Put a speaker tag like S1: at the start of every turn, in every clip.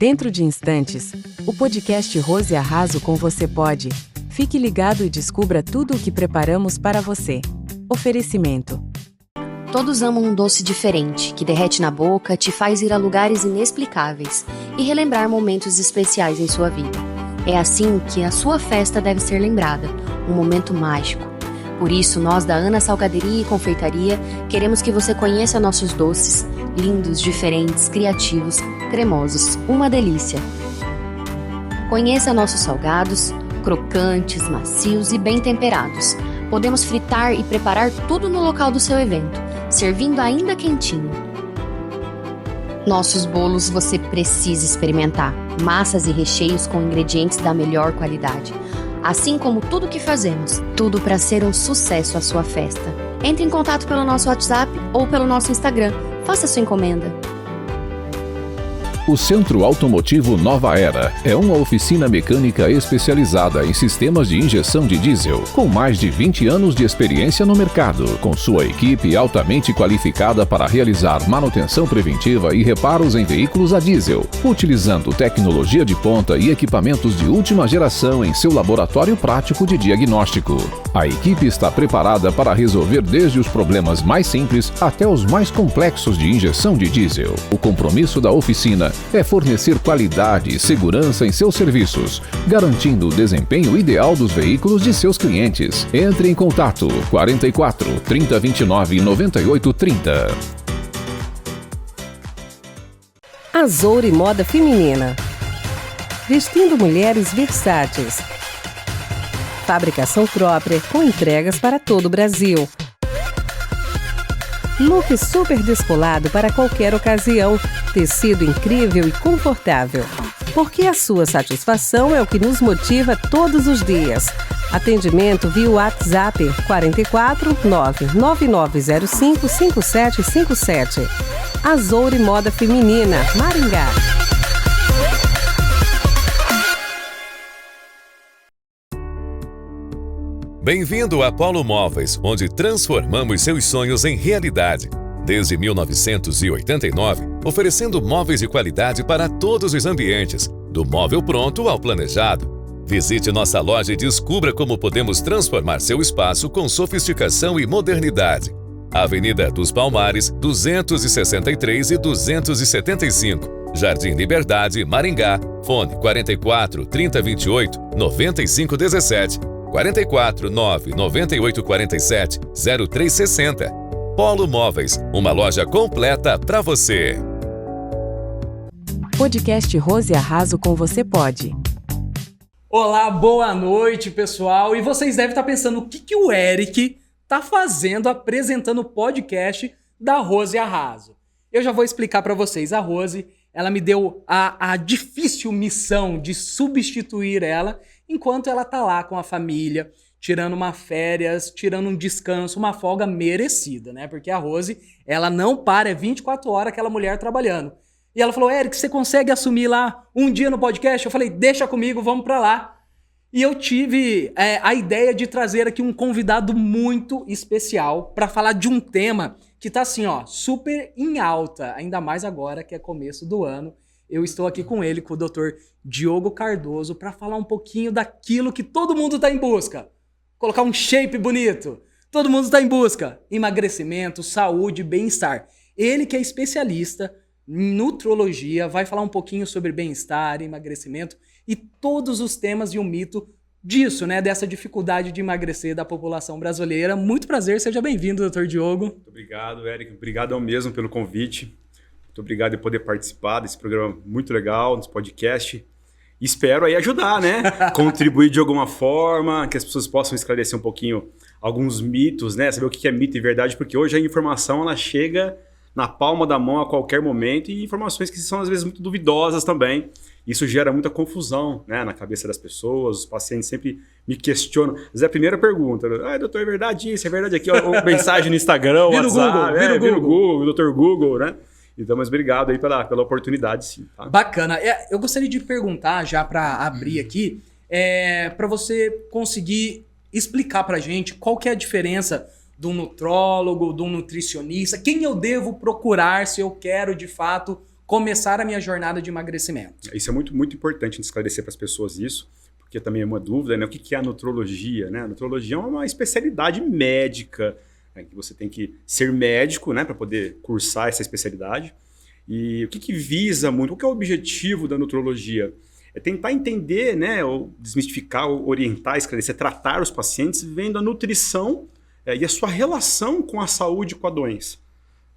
S1: Dentro de instantes, o podcast Rose Arraso com Você Pode. Fique ligado e descubra tudo o que preparamos para você. Oferecimento.
S2: Todos amam um doce diferente, que derrete na boca, te faz ir a lugares inexplicáveis e relembrar momentos especiais em sua vida. É assim que a sua festa deve ser lembrada, um momento mágico. Por isso, nós da Ana Salgaderia e Confeitaria queremos que você conheça nossos doces, lindos, diferentes, criativos, cremosos, uma delícia. Conheça nossos salgados, crocantes, macios e bem temperados. Podemos fritar e preparar tudo no local do seu evento, servindo ainda quentinho. Nossos bolos você precisa experimentar. Massas e recheios com ingredientes da melhor qualidade. Assim como tudo que fazemos, tudo para ser um sucesso a sua festa. Entre em contato pelo nosso WhatsApp ou pelo nosso Instagram. Faça sua encomenda.
S3: O Centro Automotivo Nova Era é uma oficina mecânica especializada em sistemas de injeção de diesel, com mais de 20 anos de experiência no mercado, com sua equipe altamente qualificada para realizar manutenção preventiva e reparos em veículos a diesel, utilizando tecnologia de ponta e equipamentos de última geração em seu laboratório prático de diagnóstico. A equipe está preparada para resolver desde os problemas mais simples até os mais complexos de injeção de diesel. O compromisso da oficina é fornecer qualidade e segurança em seus serviços, garantindo o desempenho ideal dos veículos de seus clientes. Entre em contato 44 3029 9830.
S4: Azoure Moda Feminina. Vestindo mulheres versáteis. Fabricação própria com entregas para todo o Brasil. Look super descolado para qualquer ocasião. Tecido incrível e confortável. Porque a sua satisfação é o que nos motiva todos os dias. Atendimento via WhatsApp 44 99905 5757. Azoure Moda Feminina, Maringá.
S5: Bem-vindo a Polo Móveis, onde transformamos seus sonhos em realidade. Desde 1989, oferecendo móveis de qualidade para todos os ambientes, do móvel pronto ao planejado. Visite nossa loja e descubra como podemos transformar seu espaço com sofisticação e modernidade. Avenida dos Palmares, 263 e 275. Jardim Liberdade, Maringá. Fone 44 3028 9517. 44 998 47 0360. Polo Móveis, uma loja completa para você.
S1: Podcast Rose Arraso com Você Pode.
S6: Olá, boa noite, pessoal. E vocês devem estar pensando o que o Eric está fazendo apresentando o podcast da Rose Arraso. Eu já vou explicar para vocês. A Rose, ela me deu a difícil missão de substituir ela enquanto ela tá lá com a família, tirando uma férias, tirando um descanso, uma folga merecida, né? Porque a Rose, ela não para, é 24 horas aquela mulher trabalhando. E ela falou, Eric, você consegue assumir lá um dia no podcast? Eu falei, deixa comigo, vamos pra lá. E eu tive a ideia de trazer aqui um convidado muito especial para falar de um tema que tá assim, ó, super em alta, ainda mais agora que é começo do ano. Eu estou aqui com ele, com o Dr. Diogo Cardoso, para falar um pouquinho daquilo que todo mundo tá em busca. Colocar um shape bonito. Todo mundo está em busca. Emagrecimento, saúde, bem-estar. Ele que é especialista em nutrologia, vai falar um pouquinho sobre bem-estar, emagrecimento e todos os temas e o mito disso, né? Dessa dificuldade de emagrecer da população brasileira. Muito prazer, seja bem-vindo, Dr. Diogo. Muito
S7: obrigado, Eric. Obrigado ao mesmo pelo convite. Muito obrigado por poder participar desse programa muito legal, desse podcast. Espero aí ajudar, né? Contribuir de alguma forma, que as pessoas possam esclarecer um pouquinho alguns mitos, né? Saber o que é mito e verdade, porque hoje a informação ela chega na palma da mão a qualquer momento e informações que são às vezes muito duvidosas também. Isso gera muita confusão, né, na cabeça das pessoas, os pacientes sempre me questionam. Mas é a primeira pergunta, doutor, é verdade isso, é verdade aquilo, ou mensagem no Instagram,
S6: vira
S7: WhatsApp,
S6: vira o Google,
S7: doutor Google, né? Então, mas obrigado aí pela oportunidade, sim. Tá?
S6: Bacana. Eu gostaria de perguntar, já para abrir aqui, para você conseguir explicar para a gente qual que é a diferença de um nutrólogo, de um nutricionista, quem eu devo procurar se eu quero, de fato, começar a minha jornada de emagrecimento?
S7: Isso é muito, muito importante esclarecer para as pessoas isso, porque também é uma dúvida, né? O que é a nutrologia, né? A nutrologia é uma especialidade médica, né? Que você tem que ser médico, né? Para poder cursar essa especialidade. E o que visa muito, qual que é o objetivo da nutrologia? É tentar entender, né? Ou desmistificar, ou orientar, esclarecer, tratar os pacientes vendo a nutrição e a sua relação com a saúde e com a doença,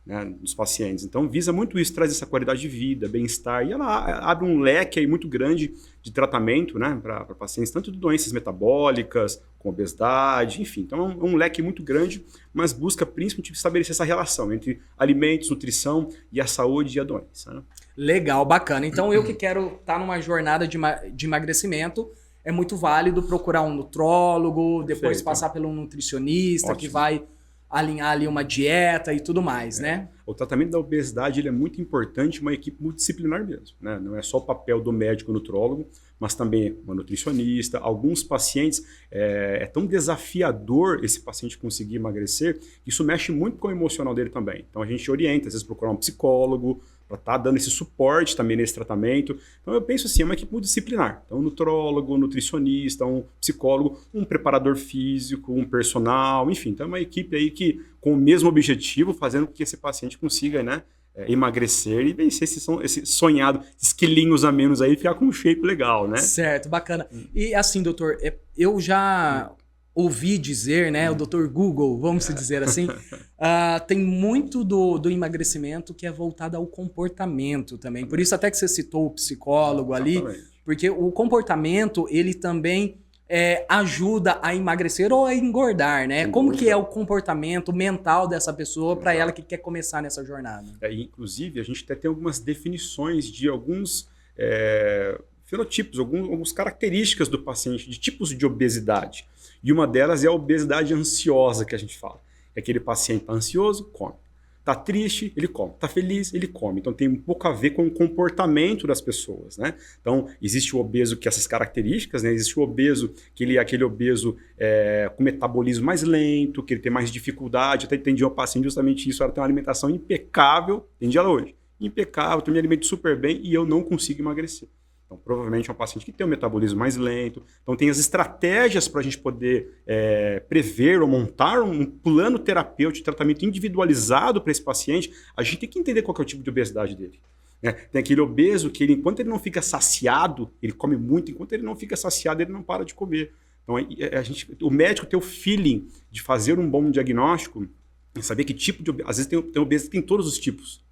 S7: né, dos pacientes. Então, visa muito isso, traz essa qualidade de vida, bem-estar, e ela abre um leque aí muito grande de tratamento, né, para pacientes, tanto de doenças metabólicas, com obesidade, enfim. Então, é um leque muito grande, mas busca principalmente estabelecer essa relação entre alimentos, nutrição e a saúde e a doença, né?
S6: Legal, bacana. Então, eu que quero estar numa jornada de emagrecimento, é muito válido procurar um nutrólogo, depois
S7: Perfeito.
S6: Passar pelo um nutricionista.
S7: Ótimo.
S6: Que vai alinhar ali uma dieta e tudo mais, né?
S7: O tratamento da obesidade ele é muito importante, uma equipe multidisciplinar mesmo, né? Não é só o papel do médico nutrólogo, mas também uma nutricionista. Alguns pacientes, é tão desafiador esse paciente conseguir emagrecer, que isso mexe muito com o emocional dele também. Então a gente orienta, às vezes procurar um psicólogo, para estar dando esse suporte também nesse tratamento. Então eu penso assim, é uma equipe multidisciplinar. Então um nutrólogo, um nutricionista, um psicólogo, um preparador físico, um personal, enfim. Então é uma equipe aí que com o mesmo objetivo, fazendo com que esse paciente consiga, né, emagrecer e vencer esse sonhado, esses quilinhos a menos aí e ficar com um shape legal, né?
S6: Certo, bacana. E assim, doutor, eu já ouvi dizer, né, o doutor Google, vamos dizer assim, tem muito do emagrecimento que é voltado ao comportamento também. Por isso até que você citou o psicólogo ali, porque o comportamento, ele também ajuda a emagrecer ou a engordar, né? Como que é o comportamento mental dessa pessoa para ela que quer começar nessa jornada?
S7: Inclusive, a gente até tem algumas definições de alguns fenotipos, algumas características do paciente, de tipos de obesidade. E uma delas é a obesidade ansiosa que a gente fala. É aquele paciente tá ansioso, come. Tá triste, ele come. Tá feliz, ele come. Então tem um pouco a ver com o comportamento das pessoas, né? Então existe o obeso que essas características, né? Existe o obeso que ele é aquele obeso com metabolismo mais lento, que ele tem mais dificuldade. Até atendi uma paciente justamente isso, ela tem uma alimentação impecável, atendi ela hoje. Impecável, eu me alimento super bem e eu não consigo emagrecer. Então, provavelmente é um paciente que tem um metabolismo mais lento. Então, tem as estratégias para a gente poder prever ou montar um plano terapêutico de tratamento individualizado para esse paciente. A gente tem que entender qual que é o tipo de obesidade dele. Né? Tem aquele obeso que, enquanto ele não fica saciado, ele come muito. Enquanto ele não fica saciado, ele não para de comer. Então, o médico tem o feeling de fazer um bom diagnóstico e saber que tipo de obeso. Às vezes tem obeso que tem todos os tipos.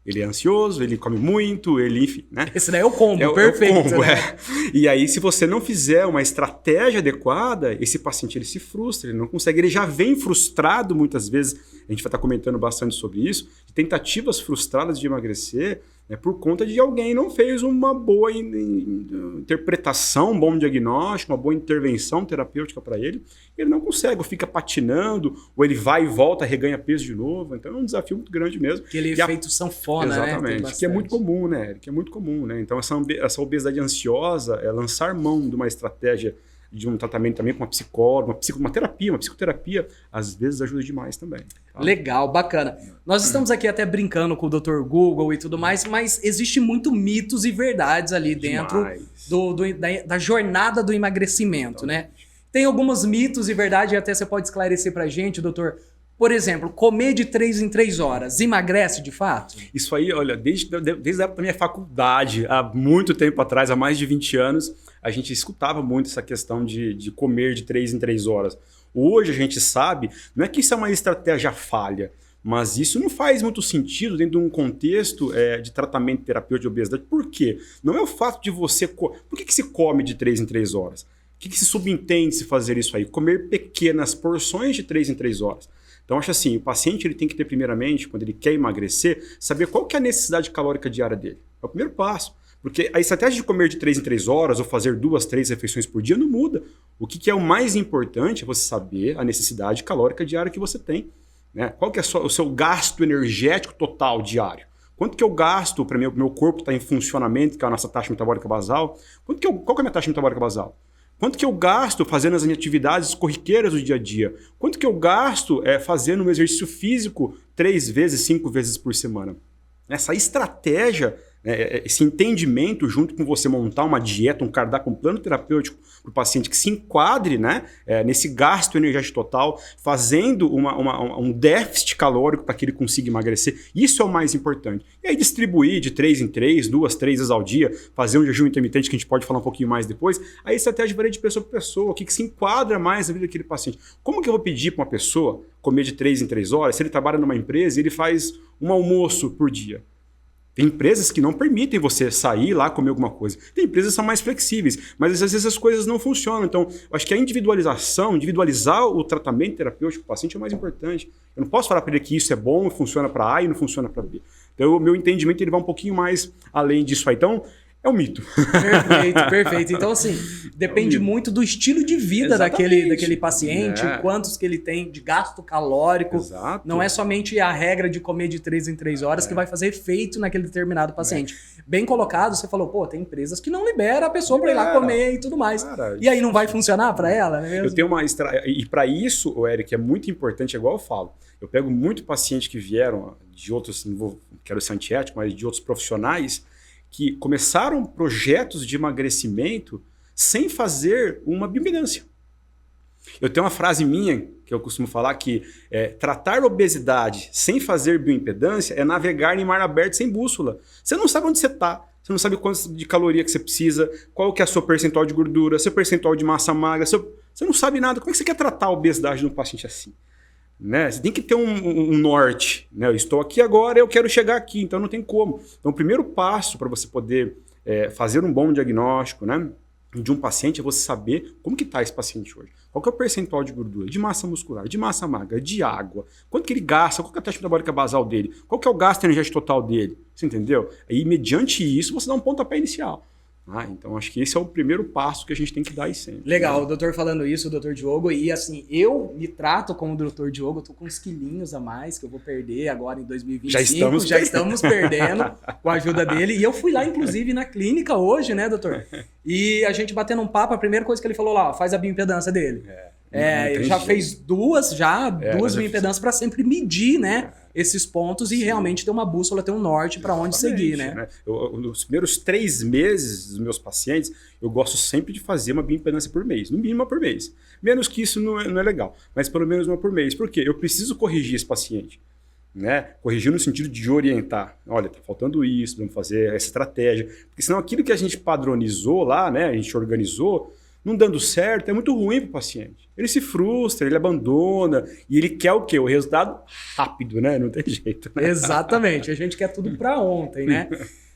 S7: Ele é ansioso, ele come muito, ele, enfim, né?
S6: Esse daí é o combo, perfeito.
S7: É o combo,
S6: né?
S7: E aí, se você não fizer uma estratégia adequada, esse paciente ele se frustra, ele não consegue, ele já vem frustrado muitas vezes, a gente vai estar comentando bastante sobre isso, de tentativas frustradas de emagrecer, né, por conta de alguém não fez uma boa interpretação, um bom diagnóstico, uma boa intervenção terapêutica para ele, ele não consegue, ou fica patinando, ou ele vai e volta, reganha peso de novo. Então é um desafio muito grande mesmo.
S6: Aquele efeito sanfona,
S7: exatamente,
S6: né?
S7: Que é muito comum, né? Que é muito comum, né? Então essa obesidade ansiosa é lançar mão de uma estratégia de um tratamento também com uma psicóloga, uma terapia, uma psicoterapia, às vezes ajuda demais também. Tá?
S6: Legal, bacana. Nós estamos aqui até brincando com o Dr. Google e tudo mais, mas existe muito mitos e verdades ali dentro da jornada do emagrecimento, né? Tem alguns mitos e verdades, e até você pode esclarecer pra gente, doutor. Por exemplo, comer de 3 em 3 horas, emagrece de fato?
S7: Isso aí, olha, desde a época da minha faculdade, há muito tempo atrás, há mais de 20 anos, a gente escutava muito essa questão de comer de 3 em 3 horas. Hoje a gente sabe, não é que isso é uma estratégia falha, mas isso não faz muito sentido dentro de um contexto de tratamento terapêutico de obesidade. Por quê? Não é o fato de você... Por que se come de 3 em 3 horas? O que se subentende se fazer isso aí? Comer pequenas porções de 3 em 3 horas. Então, acho assim, o paciente ele tem que ter, primeiramente, quando ele quer emagrecer, saber qual que é a necessidade calórica diária dele. É o primeiro passo. Porque a estratégia de comer de 3 em 3 horas ou fazer 2, 3 refeições por dia não muda. O que é o mais importante é você saber a necessidade calórica diária que você tem. Né? Qual que é o seu gasto energético total diário? Quanto que eu gasto para o meu corpo estar em funcionamento, que é a nossa taxa metabólica basal? Qual que é a minha taxa metabólica basal? Quanto que eu gasto fazendo as minhas atividades corriqueiras do dia a dia? Quanto que eu gasto fazendo um exercício físico 3 vezes, 5 vezes por semana? Essa estratégia Esse entendimento, junto com você montar uma dieta, um cardápio, um plano terapêutico para o paciente que se enquadre, né, nesse gasto energético total, fazendo um déficit calórico para que ele consiga emagrecer. Isso é o mais importante. E aí distribuir de 3 em 3, 2, 3 vezes ao dia, fazer um jejum intermitente, que a gente pode falar um pouquinho mais depois. Aí a estratégia varia de pessoa para pessoa, o que se enquadra mais na vida daquele paciente. Como que eu vou pedir para uma pessoa comer de 3 em 3 horas, se ele trabalha numa empresa e ele faz um almoço por dia? Tem empresas que não permitem você sair lá comer alguma coisa. Tem empresas que são mais flexíveis, mas às vezes as coisas não funcionam. Então, eu acho que a individualizar o tratamento terapêutico do paciente é o mais importante. Eu não posso falar para ele que isso é bom, funciona para A e não funciona para B. Então, o meu entendimento ele vai um pouquinho mais além disso aí. Então, é um mito.
S6: Perfeito. Então, assim, depende muito do estilo de vida daquele paciente, quantos que ele tem de gasto calórico.
S7: Exato.
S6: Não é somente a regra de comer de 3 em 3 horas que vai fazer efeito naquele determinado paciente. Bem colocado, você falou, tem empresas que não liberam a pessoa para ir lá comer e tudo mais. Cara, e aí não vai funcionar para ela, né?
S7: Eu tenho E para isso, Eric, é muito importante, igual eu falo. Eu pego muito paciente que vieram de outros, não quero ser antiético, mas de outros profissionais, que começaram projetos de emagrecimento sem fazer uma bioimpedância. Eu tenho uma frase minha que eu costumo falar que tratar obesidade sem fazer bioimpedância é navegar em mar aberto sem bússola. Você não sabe onde você está, você não sabe quanto de caloria que você precisa, qual que é a sua percentual de gordura, seu percentual de massa magra, você não sabe nada. Como é que você quer tratar a obesidade de um paciente assim? Né? Você tem que ter um norte, né? Eu estou aqui agora, eu quero chegar aqui, então não tem como. Então o primeiro passo para você poder fazer um bom diagnóstico, né, de um paciente é você saber como que está esse paciente hoje. Qual que é o percentual de gordura, de massa muscular, de massa magra, de água, quanto que ele gasta, qual que é a taxa metabólica basal dele, qual que é o gasto energético total dele, você entendeu? Aí mediante isso você dá um pontapé inicial. Então acho que esse é o primeiro passo que a gente tem que dar aí sempre.
S6: Legal, o doutor falando isso, o doutor Diogo, e assim, eu me trato como o doutor Diogo, eu tô com uns quilinhos a mais que eu vou perder agora em 2025, já estamos perdendo com a ajuda dele, e eu fui lá inclusive na clínica hoje, né, doutor? E a gente batendo um papo, a primeira coisa que ele falou lá, faz a bioimpedância dele. Já fez duas bioimpedâncias para sempre medir, né, esses pontos e realmente ter uma bússola, ter um norte para onde seguir, né?
S7: Nos primeiros 3 meses dos meus pacientes, eu gosto sempre de fazer uma bioimpedância por mês, no mínimo uma por mês. Menos que isso não é legal, mas pelo menos uma por mês. Por quê? Eu preciso corrigir esse paciente. Né? Corrigir no sentido de orientar. Olha, tá faltando isso, vamos fazer essa estratégia. Porque senão aquilo que a gente padronizou lá, né, a gente organizou, não dando certo, é muito ruim para o paciente. Ele se frustra, ele abandona e ele quer o quê? O resultado rápido, né? Não tem jeito. Né?
S6: Exatamente, a gente quer tudo para ontem, né?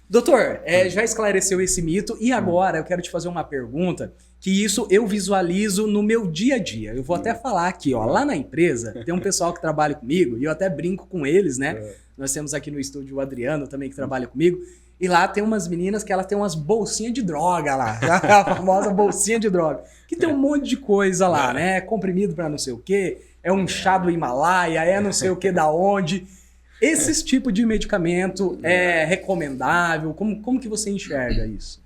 S6: Doutor, já esclareceu esse mito e agora eu quero te fazer uma pergunta que isso eu visualizo no meu dia a dia. Eu vou até falar aqui, ó, lá na empresa tem um pessoal que trabalha comigo e eu até brinco com eles, né? Nós temos aqui no estúdio o Adriano também que trabalha comigo. E lá tem umas meninas que elas têm umas bolsinhas de droga lá, a famosa bolsinha de droga, que tem um monte de coisa lá, né? Comprimido para não sei o quê, é um chá do Himalaia, é não sei o que da onde. Esses tipos de medicamento é recomendável? Como que você enxerga isso?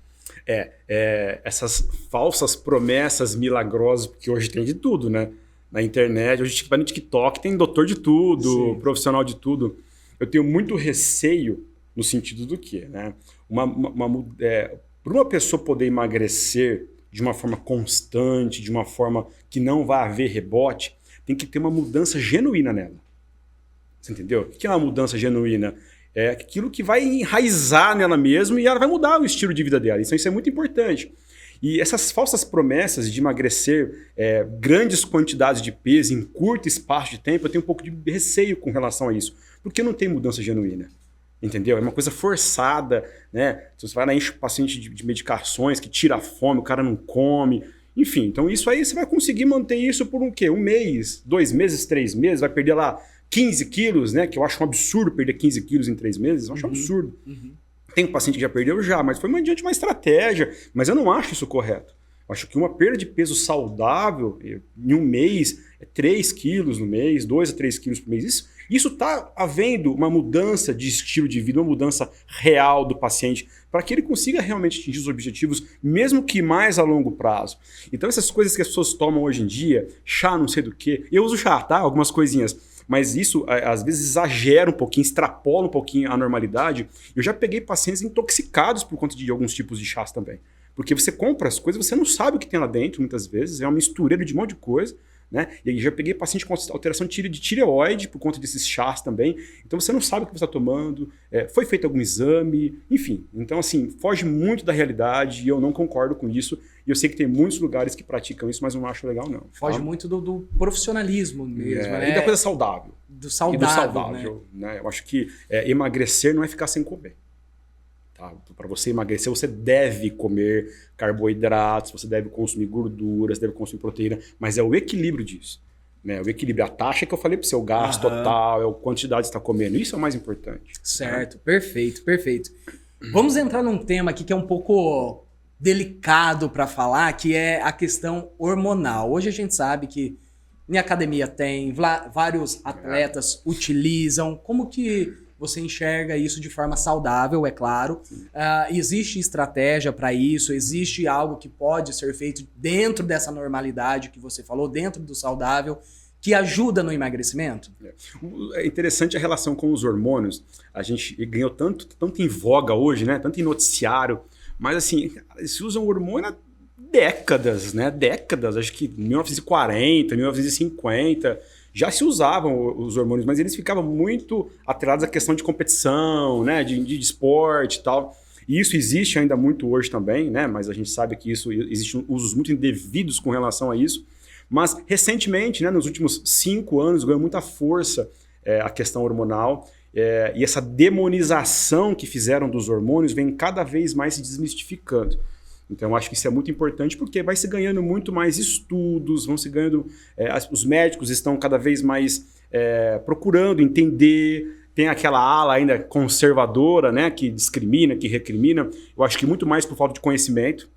S7: Essas falsas promessas milagrosas, porque hoje tem de tudo, né? Na internet, hoje vai no TikTok, tem doutor de tudo, sim, profissional de tudo. Eu tenho muito receio no sentido do quê? Né? Para uma pessoa poder emagrecer de uma forma constante, de uma forma que não vai haver rebote, tem que ter uma mudança genuína nela. Você entendeu? O que é uma mudança genuína? É aquilo que vai enraizar nela mesmo e ela vai mudar o estilo de vida dela. Então isso é muito importante. E essas falsas promessas de emagrecer grandes quantidades de peso em curto espaço de tempo, eu tenho um pouco de receio com relação a isso. Porque não tem mudança genuína. Entendeu? É uma coisa forçada, né? Você vai lá, enche o paciente de medicações que tira a fome, o cara não come. Enfim, então isso aí você vai conseguir manter isso por um quê? 1 mês, 2 meses, 3 meses, vai perder lá 15 quilos, né? Que eu acho um absurdo perder 15 quilos em 3 meses, eu acho absurdo. Tem um paciente que já perdeu mas foi mediante uma estratégia, mas eu não acho isso correto. Eu acho que uma perda de peso saudável em 1 mês é 3 quilos no mês, 2 a 3 quilos por mês. Isso está havendo uma mudança de estilo de vida, uma mudança real do paciente, para que ele consiga realmente atingir os objetivos, mesmo que mais a longo prazo. Então essas coisas que as pessoas tomam hoje em dia, chá não sei do que, eu uso chá, tá? Algumas coisinhas. mas isso às vezes exagera um pouquinho, extrapola um pouquinho a normalidade. Eu já peguei pacientes intoxicados por conta de alguns tipos de chás também. Porque você compra as coisas, você não sabe o que tem lá dentro, muitas vezes, é uma mistureira de um monte de coisa. Né? E aí já peguei paciente com alteração de tireoide por conta desses chás também. Então você não sabe o que você está tomando, foi feito algum exame, enfim. Então, assim, foge muito da realidade e eu não concordo com isso. E eu sei que tem muitos lugares que praticam isso, mas eu não acho legal, não.
S6: Foge muito do profissionalismo mesmo, né?
S7: E da coisa saudável.
S6: Do saudável,
S7: né? Eu acho que emagrecer não é ficar sem comer. Tá? Para você emagrecer, você deve comer carboidratos, você deve consumir gorduras, deve consumir proteína, mas é o equilíbrio disso. Né? O equilíbrio, a taxa que eu falei para você, o gasto total, é a quantidade que você está comendo. Isso é o mais importante.
S6: Certo, né? Perfeito. Vamos entrar num tema aqui que é um pouco delicado para falar, que é a questão hormonal. Hoje a gente sabe que em academia tem, vários atletas utilizam. Como que você enxerga isso de forma saudável, é claro. Existe estratégia para isso? Existe algo que pode ser feito dentro dessa normalidade que você falou, dentro do saudável, que ajuda no emagrecimento?
S7: É interessante a relação com os hormônios. A gente ganhou tanto em voga hoje, né? Tanto em noticiário. Mas assim, se usam hormônio há décadas, né? Décadas, acho que 1940, 1950... Já se usavam os hormônios, mas eles ficavam muito atrelados à questão de competição, né, de esporte e tal. E isso existe ainda muito hoje também, né, mas a gente sabe que existem usos muito indevidos com relação a isso. Mas recentemente, né, nos últimos 5 anos, ganhou muita força a questão hormonal. E essa demonização que fizeram dos hormônios vem cada vez mais se desmistificando. Então, eu acho que isso é muito importante porque vai se ganhando muito mais estudos, vão se ganhando... os médicos estão cada vez mais procurando entender. Tem aquela ala ainda conservadora, né, que discrimina, que recrimina. Eu acho que muito mais por falta de conhecimento.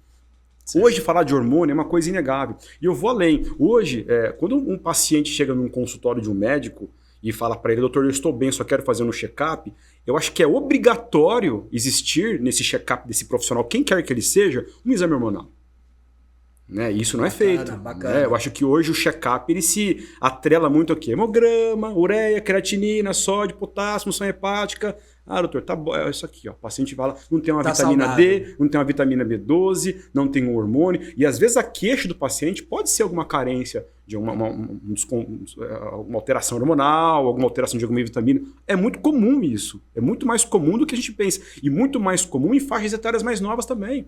S7: Certo. Hoje, falar de hormônio é uma coisa inegável. E eu vou além. Hoje, quando um paciente chega num consultório de um médico e fala para ele, doutor, eu estou bem, só quero fazer um check-up, eu acho que é obrigatório existir nesse check-up desse profissional, quem quer que ele seja, um exame hormonal. Né? Isso não é feito. Né? Eu acho que hoje o check-up ele se atrela muito aqui. Hemograma, ureia, creatinina, sódio, potássio, função hepática. Ah, doutor, tá bom, é isso aqui, ó. O paciente vai lá, não tem uma vitamina saudável. D, não tem uma vitamina B12, não tem um hormônio. E às vezes a queixa do paciente pode ser alguma carência de alguma alteração hormonal, alguma alteração de alguma vitamina. É muito comum isso. É muito mais comum do que a gente pensa. E muito mais comum em faixas etárias mais novas também.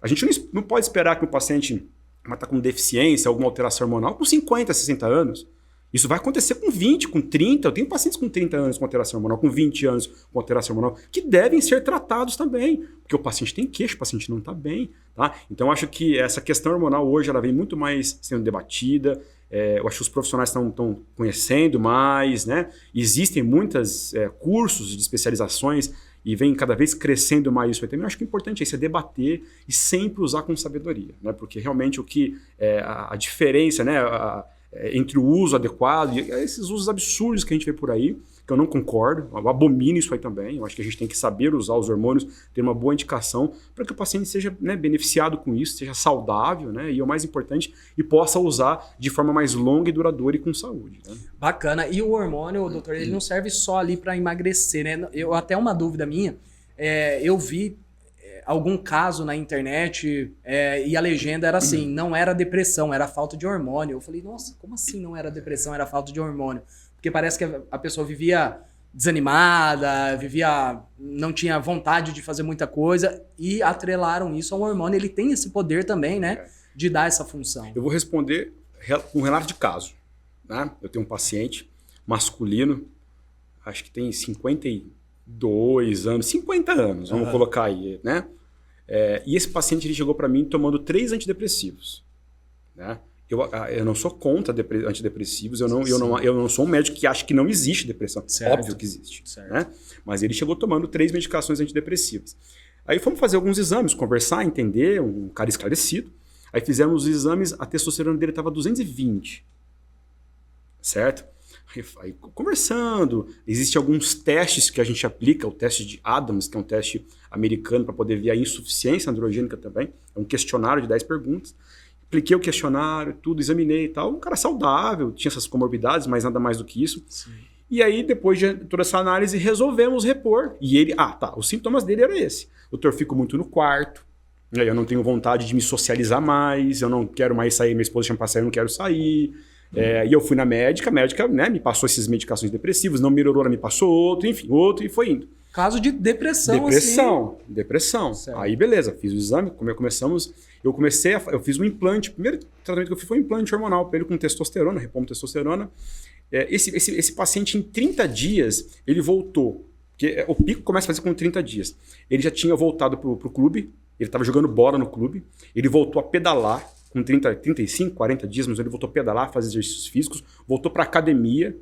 S7: A gente não pode esperar que o paciente está com deficiência, alguma alteração hormonal com 50, 60 anos. Isso vai acontecer com 20, com 30. Eu tenho pacientes com 30 anos com alteração hormonal, com 20 anos com alteração hormonal, que devem ser tratados também. Porque o paciente tem queixa, o paciente não está bem. Tá? Então, eu acho que essa questão hormonal hoje ela vem muito mais sendo debatida. Eu acho que os profissionais estão conhecendo mais. Né? Existem muitos cursos de especializações e vem cada vez crescendo mais isso aí também. Eu acho que o importante é isso, é debater e sempre usar com sabedoria. Né? Porque realmente o que a diferença, né, entre o uso adequado e esses usos absurdos que a gente vê por aí, que eu não concordo, eu abomino isso aí também. Eu acho que a gente tem que saber usar os hormônios, ter uma boa indicação para que o paciente seja, né, beneficiado com isso, seja saudável, né, e o mais importante, e possa usar de forma mais longa e duradoura e com saúde. Né?
S6: Bacana. E o hormônio, doutor, ele não serve só ali para emagrecer, né? Até uma dúvida minha, eu vi algum caso na internet e a legenda era assim, não era depressão, era falta de hormônio. Eu falei, nossa, como assim não era depressão, era falta de hormônio? Porque parece que a pessoa vivia desanimada, não tinha vontade de fazer muita coisa e atrelaram isso ao hormônio. Ele tem esse poder também, né, de dar essa função.
S7: Eu vou responder com um relato de caso. Né? Eu tenho um paciente masculino, acho que tem 52 anos, 50 anos, vamos colocar aí, né? E esse paciente ele chegou para mim tomando 3 antidepressivos. Né? Eu não sou contra antidepressivos, eu não sou um médico que acha que não existe depressão. Certo. Óbvio que existe. Né? Mas ele chegou tomando 3 medicações antidepressivas. Aí fomos fazer alguns exames, conversar, entender, um cara esclarecido. Aí fizemos os exames, a testosterona dele estava 220. Certo? Aí, conversando, existem alguns testes que a gente aplica, o teste de Adams, que é um teste americano para poder ver a insuficiência androgênica também, é um questionário de 10 perguntas. apliquei o questionário, tudo, examinei e tal. Um cara saudável, tinha essas comorbidades, mas nada mais do que isso.
S6: Sim.
S7: E aí, depois de toda essa análise, resolvemos repor. E ele, os sintomas dele eram esse. Doutor, fico muito no quarto, eu não tenho vontade de me socializar mais, eu não quero mais sair, minha esposa chama pra sair, eu não quero sair. E eu fui na médica, a médica, né, me passou essas medicações depressivas, não melhorou, ela me passou outro, enfim, outro, e foi indo.
S6: Caso de depressão,
S7: Depressão.
S6: Certo.
S7: Aí, beleza, fiz o exame, eu fiz um implante. O primeiro tratamento que eu fiz foi um implante hormonal para ele com testosterona, repondo testosterona. Esse paciente, em 30 dias, ele voltou. Porque o pico começa a fazer com 30 dias. Ele já tinha voltado pro clube, ele estava jogando bola no clube, ele voltou a pedalar com 35, 40 dias, mas ele voltou a pedalar, fazer exercícios físicos, voltou para academia,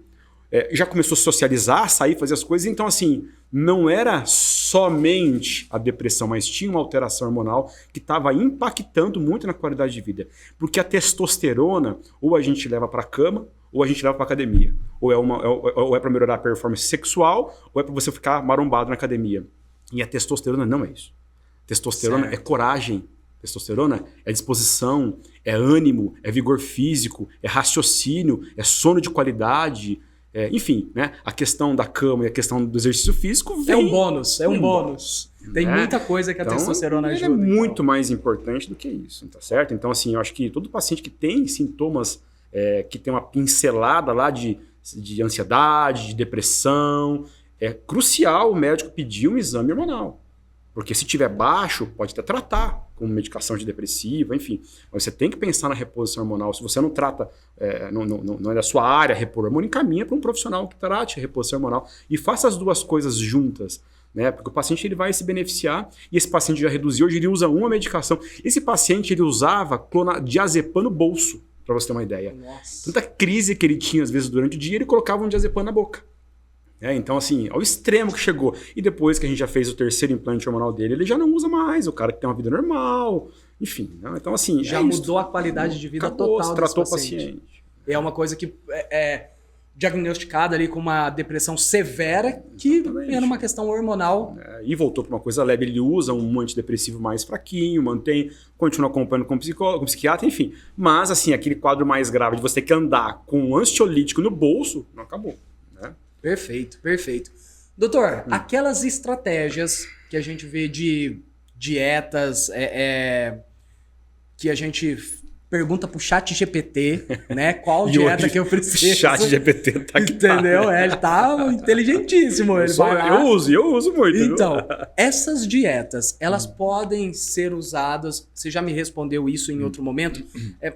S7: já começou a socializar, sair, fazer as coisas. Então, assim, não era somente a depressão, mas tinha uma alteração hormonal que estava impactando muito na qualidade de vida. Porque a testosterona, ou a gente leva para a cama, ou a gente leva para academia. Ou é para melhorar a performance sexual, ou é para você ficar marombado na academia. E a testosterona não é isso. Testosterona é coragem. Testosterona é disposição, é ânimo, é vigor físico, é raciocínio, é sono de qualidade. Enfim, né? A questão da cama e a questão do exercício físico vem...
S6: É um bônus. Tem muita coisa que a testosterona ajuda.
S7: É muito mais importante do que isso, tá certo? Então, assim, eu acho que todo paciente que tem sintomas, que tem uma pincelada lá de ansiedade, de depressão, é crucial o médico pedir um exame hormonal. Porque se tiver baixo, pode até tratar com medicação antidepressiva, enfim. Mas você tem que pensar na reposição hormonal. Se você não trata, não é da sua área repor hormônio, encaminha para um profissional que trate a reposição hormonal. E faça as duas coisas juntas, né? Porque o paciente ele vai se beneficiar e esse paciente já reduziu, hoje ele usa uma medicação. Esse diazepam ele usava diazepam no bolso, para você ter uma ideia.
S6: Nossa.
S7: Tanta crise que ele tinha, às vezes, durante o dia, ele colocava um diazepam na boca. Então, assim, ao extremo que chegou. E depois que a gente já fez o terceiro implante hormonal dele, ele já não usa mais. O cara que tem uma vida normal, enfim. Né? Então, assim...
S6: Já mudou a qualidade de vida total desse
S7: tratou o paciente.
S6: É uma coisa que é diagnosticada ali com uma depressão severa, que era uma questão hormonal.
S7: E voltou para uma coisa leve. Ele usa um antidepressivo mais fraquinho, continua acompanhando com psiquiatra, enfim. Mas, assim, aquele quadro mais grave de você ter que andar com um ansiolítico no bolso, não acabou.
S6: Perfeito. Doutor, aquelas estratégias que a gente vê de dietas, que a gente pergunta pro chat GPT, né? Qual dieta que eu preciso.
S7: O chat GPT tá aqui.
S6: Entendeu? Ele tá inteligentíssimo.
S7: Eu uso muito.
S6: Então, essas dietas, elas podem ser usadas, você já me respondeu isso em outro momento,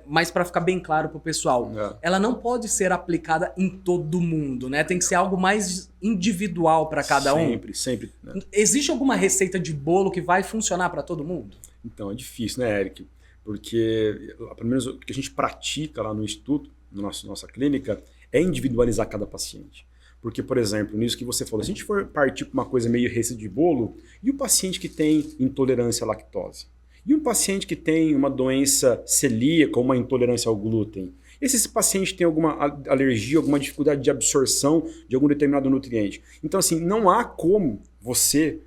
S6: mas para ficar bem claro pro pessoal, ela não pode ser aplicada em todo mundo, né? Tem que ser algo mais individual para cada um.
S7: Sempre. Né?
S6: Existe alguma receita de bolo que vai funcionar para todo mundo?
S7: Então, é difícil, né, Eric? Porque, pelo menos o que a gente pratica lá no instituto, na nossa clínica, é individualizar cada paciente. Porque, por exemplo, nisso que você falou, se a gente for partir para uma coisa meio receita de bolo, e o paciente que tem intolerância à lactose? E um paciente que tem uma doença celíaca ou uma intolerância ao glúten? E se esse paciente tem alguma alergia, alguma dificuldade de absorção de algum determinado nutriente? Então, assim, não há como você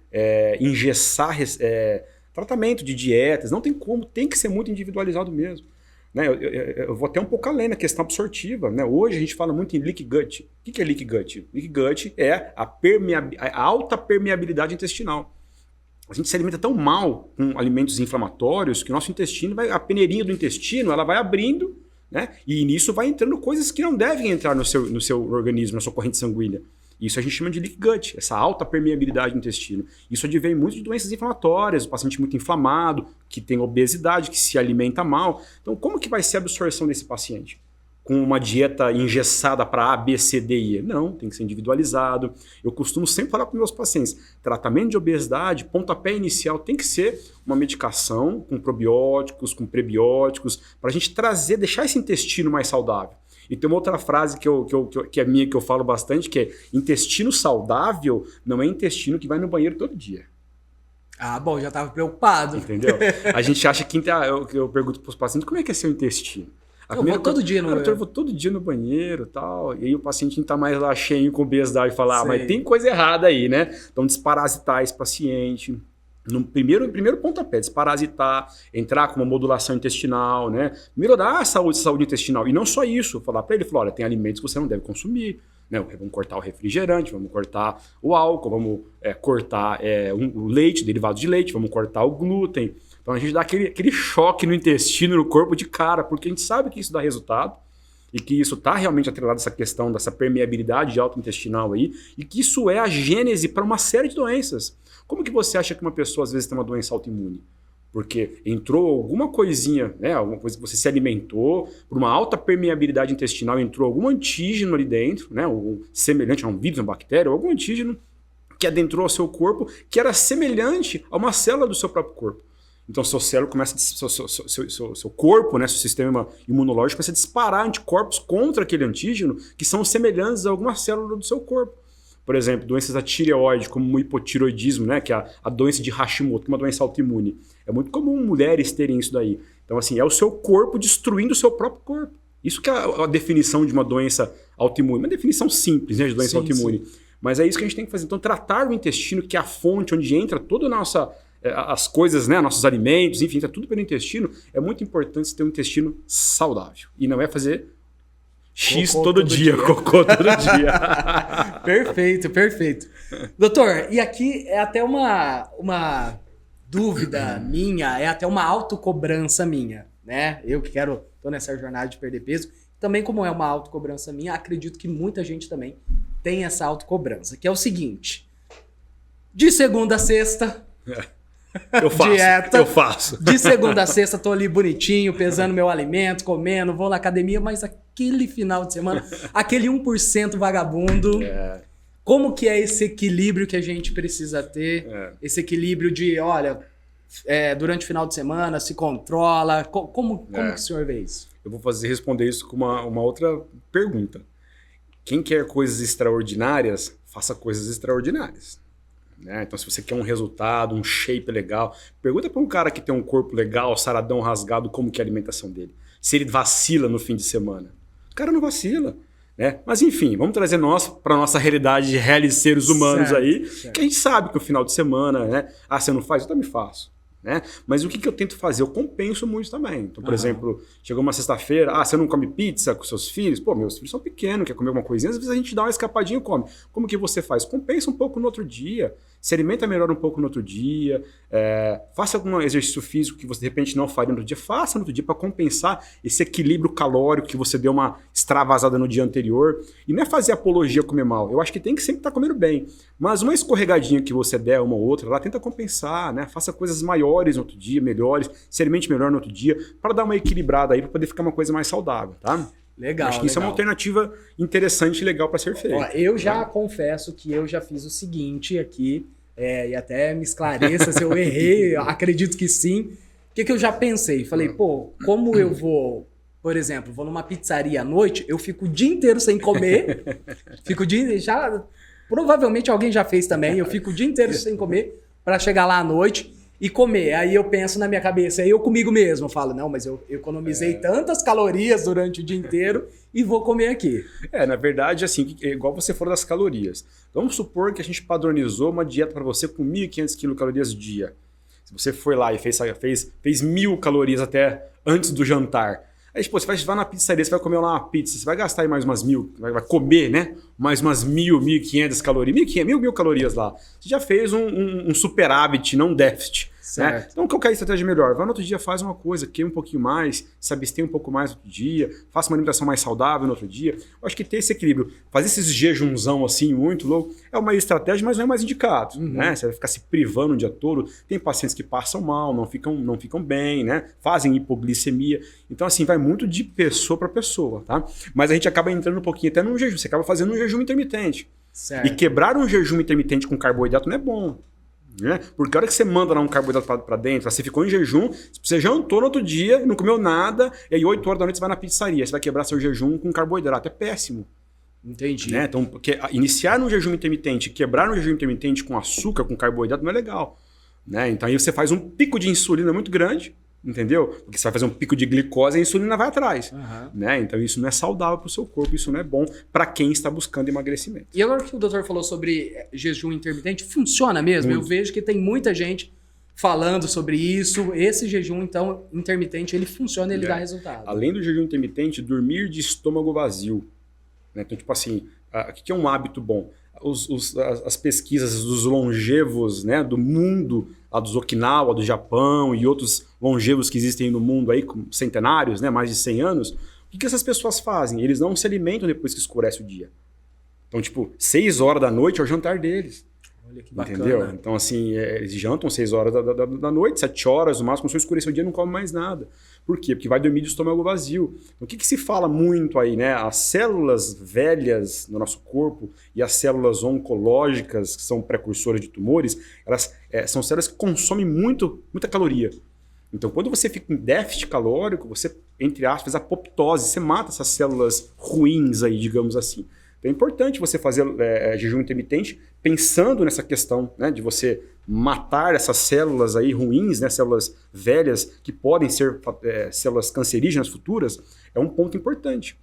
S7: engessar tratamento de dietas, não tem como, tem que ser muito individualizado mesmo. Né? Eu vou até um pouco além na questão absortiva. Né? Hoje a gente fala muito em leaky gut. O que é leaky gut? Leaky gut é a alta permeabilidade intestinal. A gente se alimenta tão mal com alimentos inflamatórios que o nosso intestino, a peneirinha do intestino, ela vai abrindo, né? E nisso vai entrando coisas que não devem entrar no seu organismo, na sua corrente sanguínea. Isso a gente chama de leaky gut, essa alta permeabilidade do intestino. Isso advém muito de doenças inflamatórias, o paciente muito inflamado, que tem obesidade, que se alimenta mal. Então, como que vai ser a absorção desse paciente? Com uma dieta engessada para A, B, C, D e E? Não, tem que ser individualizado. Eu costumo sempre falar para os meus pacientes, tratamento de obesidade, pontapé inicial, tem que ser uma medicação com probióticos, com prebióticos, para a gente deixar esse intestino mais saudável. E tem uma outra frase que é minha, que eu falo bastante, que é: intestino saudável não é intestino que vai no banheiro todo dia.
S6: Ah, bom, já estava preocupado.
S7: Entendeu? A gente acha que... Eu pergunto para os pacientes, como é que é seu intestino?
S6: Eu vou todo dia no banheiro.
S7: Eu vou todo dia no banheiro e tal. E aí o paciente não está mais lá cheio com obesidade e fala, mas tem coisa errada aí, né? Então, desparasitar esse paciente. No primeiro pontapé, desparasitar, entrar com uma modulação intestinal, né? Melhorar a saúde intestinal. E não só isso, falar para ele, falar, olha, tem alimentos que você não deve consumir, né? Vamos cortar o refrigerante, vamos cortar o álcool, vamos cortar o leite, derivados de leite, vamos cortar o glúten. Então a gente dá aquele choque no intestino, no corpo de cara, porque a gente sabe que isso dá resultado e que isso está realmente atrelado a essa questão dessa permeabilidade autointestinal aí, e que isso é a gênese para uma série de doenças. Como que você acha que uma pessoa às vezes tem uma doença autoimune? Porque entrou alguma coisinha, né, alguma coisa que você se alimentou, por uma alta permeabilidade intestinal, entrou algum antígeno ali dentro, né, semelhante a um vírus, uma bactéria, ou algum antígeno que adentrou ao seu corpo, que era semelhante a uma célula do seu próprio corpo. Então, seu cérebro começa, seu corpo, né, seu sistema imunológico começa a disparar anticorpos contra aquele antígeno que são semelhantes a alguma célula do seu corpo. Por exemplo, doenças da tireoide, como o hipotiroidismo, né, que é a doença de Hashimoto, que é uma doença autoimune. É muito comum mulheres terem isso daí. Então, assim, é o seu corpo destruindo o seu próprio corpo. Isso que é a definição de uma doença autoimune. Uma definição simples, né, de doença autoimune. Sim. Mas é isso que a gente tem que fazer. Então, tratar o intestino, que é a fonte onde entra toda a nossa... as coisas, né, nossos alimentos, enfim, tá tudo pelo intestino. É muito importante você ter um intestino saudável. E não é fazer cocô todo dia, cocô todo dia.
S6: Perfeito, perfeito. Doutor, e aqui é até uma dúvida minha, é até uma autocobrança minha, né? Eu que tô nessa jornada de perder peso, também como é uma autocobrança minha, acredito que muita gente também tem essa autocobrança, que é o seguinte: de segunda a sexta...
S7: Eu faço.
S6: De segunda a sexta tô ali bonitinho, pesando meu alimento, comendo, vou na academia, mas aquele final de semana, aquele 1% vagabundo, como que é esse equilíbrio que a gente precisa ter? Esse equilíbrio de, olha, durante o final de semana, se controla, como que o senhor vê isso?
S7: Eu vou responder isso com uma outra pergunta. Quem quer coisas extraordinárias, faça coisas extraordinárias. Então, se você quer um resultado, um shape legal, pergunta para um cara que tem um corpo legal, saradão, rasgado, como que é a alimentação dele. Se ele vacila no fim de semana. O cara não vacila. Né? Mas, enfim, vamos trazer para a nossa realidade de reais seres humanos certo. Que a gente sabe que no final de semana, né? Você não faz? Eu também faço. Né? Mas o que eu tento fazer? Eu compenso muito também. Então, por exemplo, chegou uma sexta-feira, você não come pizza com seus filhos? Pô, meus filhos são pequenos, quer comer alguma coisinha, às vezes a gente dá uma escapadinha e come. Como que você faz? Compensa um pouco no outro dia, se alimenta melhor um pouco no outro dia, faça algum exercício físico que você de repente não faria no outro dia, faça no outro dia para compensar esse equilíbrio calórico que você deu uma extravasada no dia anterior. E não é fazer apologia a comer mal, eu acho que tem que sempre estar comendo bem, mas uma escorregadinha que você der, uma ou outra, lá tenta compensar, né? Faça coisas maiores no outro dia, melhores, se alimente melhor no outro dia, para dar uma equilibrada aí, para poder ficar uma coisa mais saudável, tá?
S6: Legal.
S7: Acho que isso é uma alternativa interessante e legal para ser feita.
S6: Eu já confesso que eu já fiz o seguinte aqui, e até me esclareça se eu errei, acredito que sim. O que eu já pensei? Falei, como eu vou, por exemplo, vou numa pizzaria à noite, eu fico o dia inteiro sem comer, provavelmente alguém já fez também, eu fico o dia inteiro sem comer para chegar lá à noite e comer. Aí eu penso na minha cabeça, aí eu comigo mesmo, eu falo, não, mas eu economizei tantas calorias durante o dia inteiro e vou comer aqui.
S7: Na verdade, assim, igual você falou das calorias. Vamos supor que a gente padronizou uma dieta para você com 1.500 quilocalorias dia. Se você foi lá e fez 1.000 calorias até antes do jantar, aí, você vai na pizzaria, você vai comer lá uma pizza, você vai gastar aí mais umas 1.000, vai comer, né? Mais umas 1.500 calorias, 1.000 calorias lá. Você já fez um superávit, não déficit. Né? Então, qual que é a estratégia melhor? Vai no outro dia, faz uma coisa, queima um pouquinho mais, se abstém um pouco mais no outro dia, faça uma alimentação mais saudável no outro dia. Eu acho que ter esse equilíbrio, fazer esses jejunzão assim, muito louco, é uma estratégia, mas não é mais indicado. Né? Você vai ficar se privando o dia todo. Tem pacientes que passam mal, não ficam bem, né? Fazem hipoglicemia. Então, assim, vai muito de pessoa para pessoa, tá? Mas a gente acaba entrando um pouquinho até num jejum. Você acaba fazendo um jejum intermitente.
S6: Certo.
S7: E quebrar um jejum intermitente com carboidrato não é bom. Né? Porque a hora que você manda lá um carboidrato pra dentro, você ficou em jejum, você jantou no outro dia, não comeu nada, e aí 8 horas da noite você vai na pizzaria, você vai quebrar seu jejum com carboidrato. É péssimo.
S6: Entendi.
S7: Né? Então, porque iniciar no jejum intermitente, quebrar no jejum intermitente com açúcar, com carboidrato, não é legal. Né? Então aí você faz um pico de insulina muito grande, entendeu? Porque você vai fazer um pico de glicose e a insulina vai atrás. Né? Então isso não é saudável para o seu corpo, isso não é bom para quem está buscando emagrecimento.
S6: E agora que o doutor falou sobre jejum intermitente, funciona mesmo? Eu vejo que tem muita gente falando sobre isso. Esse jejum, então, intermitente, ele funciona e ele dá resultado.
S7: Além do jejum intermitente, dormir de estômago vazio. Né? Então, tipo assim, o que é um hábito bom? As pesquisas dos longevos, né, do mundo, lá dos Okinawa, do Japão e outros longevos que existem no mundo aí, com centenários, né, mais de 100 anos, o que essas pessoas fazem? Eles não se alimentam depois que escurece o dia. Então, tipo, 6 horas da noite é o jantar deles.
S6: Olha que bacana.
S7: Entendeu? Então, assim, eles jantam 6 horas da noite, 7 horas, no máximo, se escurecer o dia, não come mais nada. Por quê? Porque vai dormir de estômago vazio. Então, o que se fala muito aí, né? As células velhas no nosso corpo e as células oncológicas, que são precursoras de tumores, elas são células que consomem muita caloria. Então, quando você fica em déficit calórico, você, entre aspas, faz apoptose, você mata essas células ruins aí, digamos assim. Então é importante você fazer jejum intermitente pensando nessa questão, né, de você matar essas células aí ruins, né, células velhas que podem ser células cancerígenas futuras, é um ponto importante.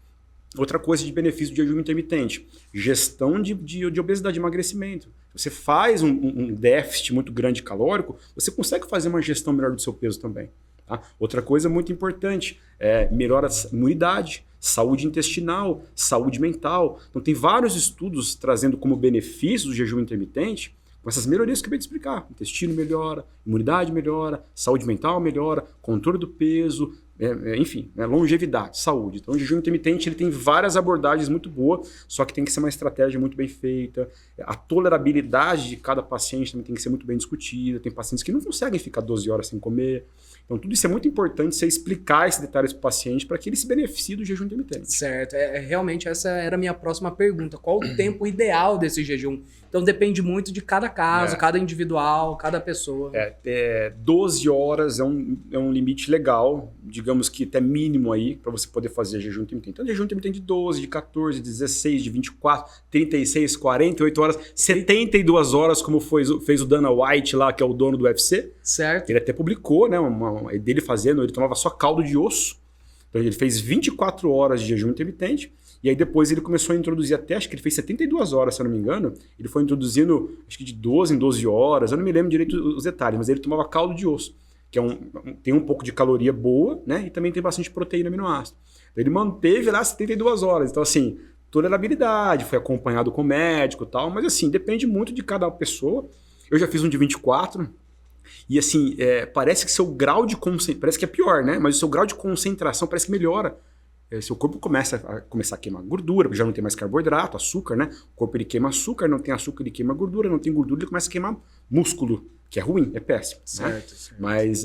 S7: Outra coisa de benefício do jejum intermitente, gestão de obesidade e emagrecimento. Você faz um déficit muito grande calórico, você consegue fazer uma gestão melhor do seu peso também. Tá? Outra coisa muito importante, melhora a imunidade, saúde intestinal, saúde mental. Então tem vários estudos trazendo como benefício do jejum intermitente com essas melhorias que eu acabei de explicar. Intestino melhora, imunidade melhora, saúde mental melhora, controle do peso, enfim, longevidade, saúde. Então o jejum intermitente ele tem várias abordagens muito boas, só que tem que ser uma estratégia muito bem feita. A tolerabilidade de cada paciente também tem que ser muito bem discutida. Tem pacientes que não conseguem ficar 12 horas sem comer. Então, tudo isso é muito importante você explicar esses detalhes para o paciente para que ele se beneficie do jejum intermitente.
S6: Certo. Realmente, essa era a minha próxima pergunta. Qual o tempo ideal desse jejum? Então, depende muito de cada caso, cada individual, cada pessoa.
S7: 12 horas é um limite legal, digamos que até mínimo aí, para você poder fazer jejum intermitente. Então, jejum intermitente de 12, de 14, de 16, de 24, 36, 48 horas, 72 horas, como fez o Dana White lá, que é o dono do UFC.
S6: Certo.
S7: Ele até publicou, né, dele fazendo, ele tomava só caldo de osso. Então ele fez 24 horas de jejum intermitente e aí depois ele começou a introduzir acho que ele fez 72 horas, se eu não me engano. Ele foi introduzindo, acho que de 12 em 12 horas, eu não me lembro direito os detalhes, mas ele tomava caldo de osso, que tem um pouco de caloria boa, né, e também tem bastante proteína e aminoácido. Então ele manteve lá 72 horas. Então assim, tolerabilidade, foi acompanhado com médico e tal, mas assim, depende muito de cada pessoa. Eu já fiz um de 24. E assim, parece que seu grau de concentração, parece que é pior, né? Mas o seu grau de concentração parece que melhora. Seu corpo começa a queimar gordura, porque já não tem mais carboidrato, açúcar, né? O corpo ele queima açúcar, não tem açúcar, ele queima gordura, não tem gordura, ele começa a queimar músculo, que é ruim, é péssimo.
S6: Certo,
S7: né?
S6: certo.
S7: Mas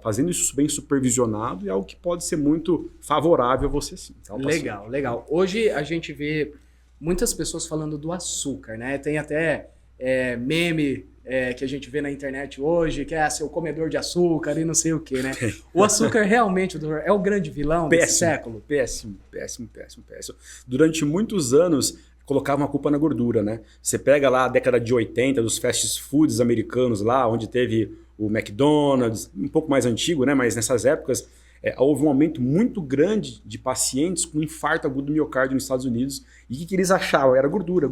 S7: fazendo isso bem supervisionado é algo que pode ser muito favorável a você sim. Tá?
S6: Legal. Hoje a gente vê muitas pessoas falando do açúcar, né? Tem até meme que a gente vê na internet hoje, que é seu comedor de açúcar e não sei o que, né? O açúcar realmente, doutor, é o grande vilão desse século?
S7: Péssimo. Durante muitos anos, colocavam a culpa na gordura, né? Você pega lá a década de 80, dos fast foods americanos lá, onde teve o McDonald's, um pouco mais antigo, né? Mas nessas épocas, houve um aumento muito grande de pacientes com infarto agudo do miocárdio nos Estados Unidos. E o que eles achavam? Era gordura.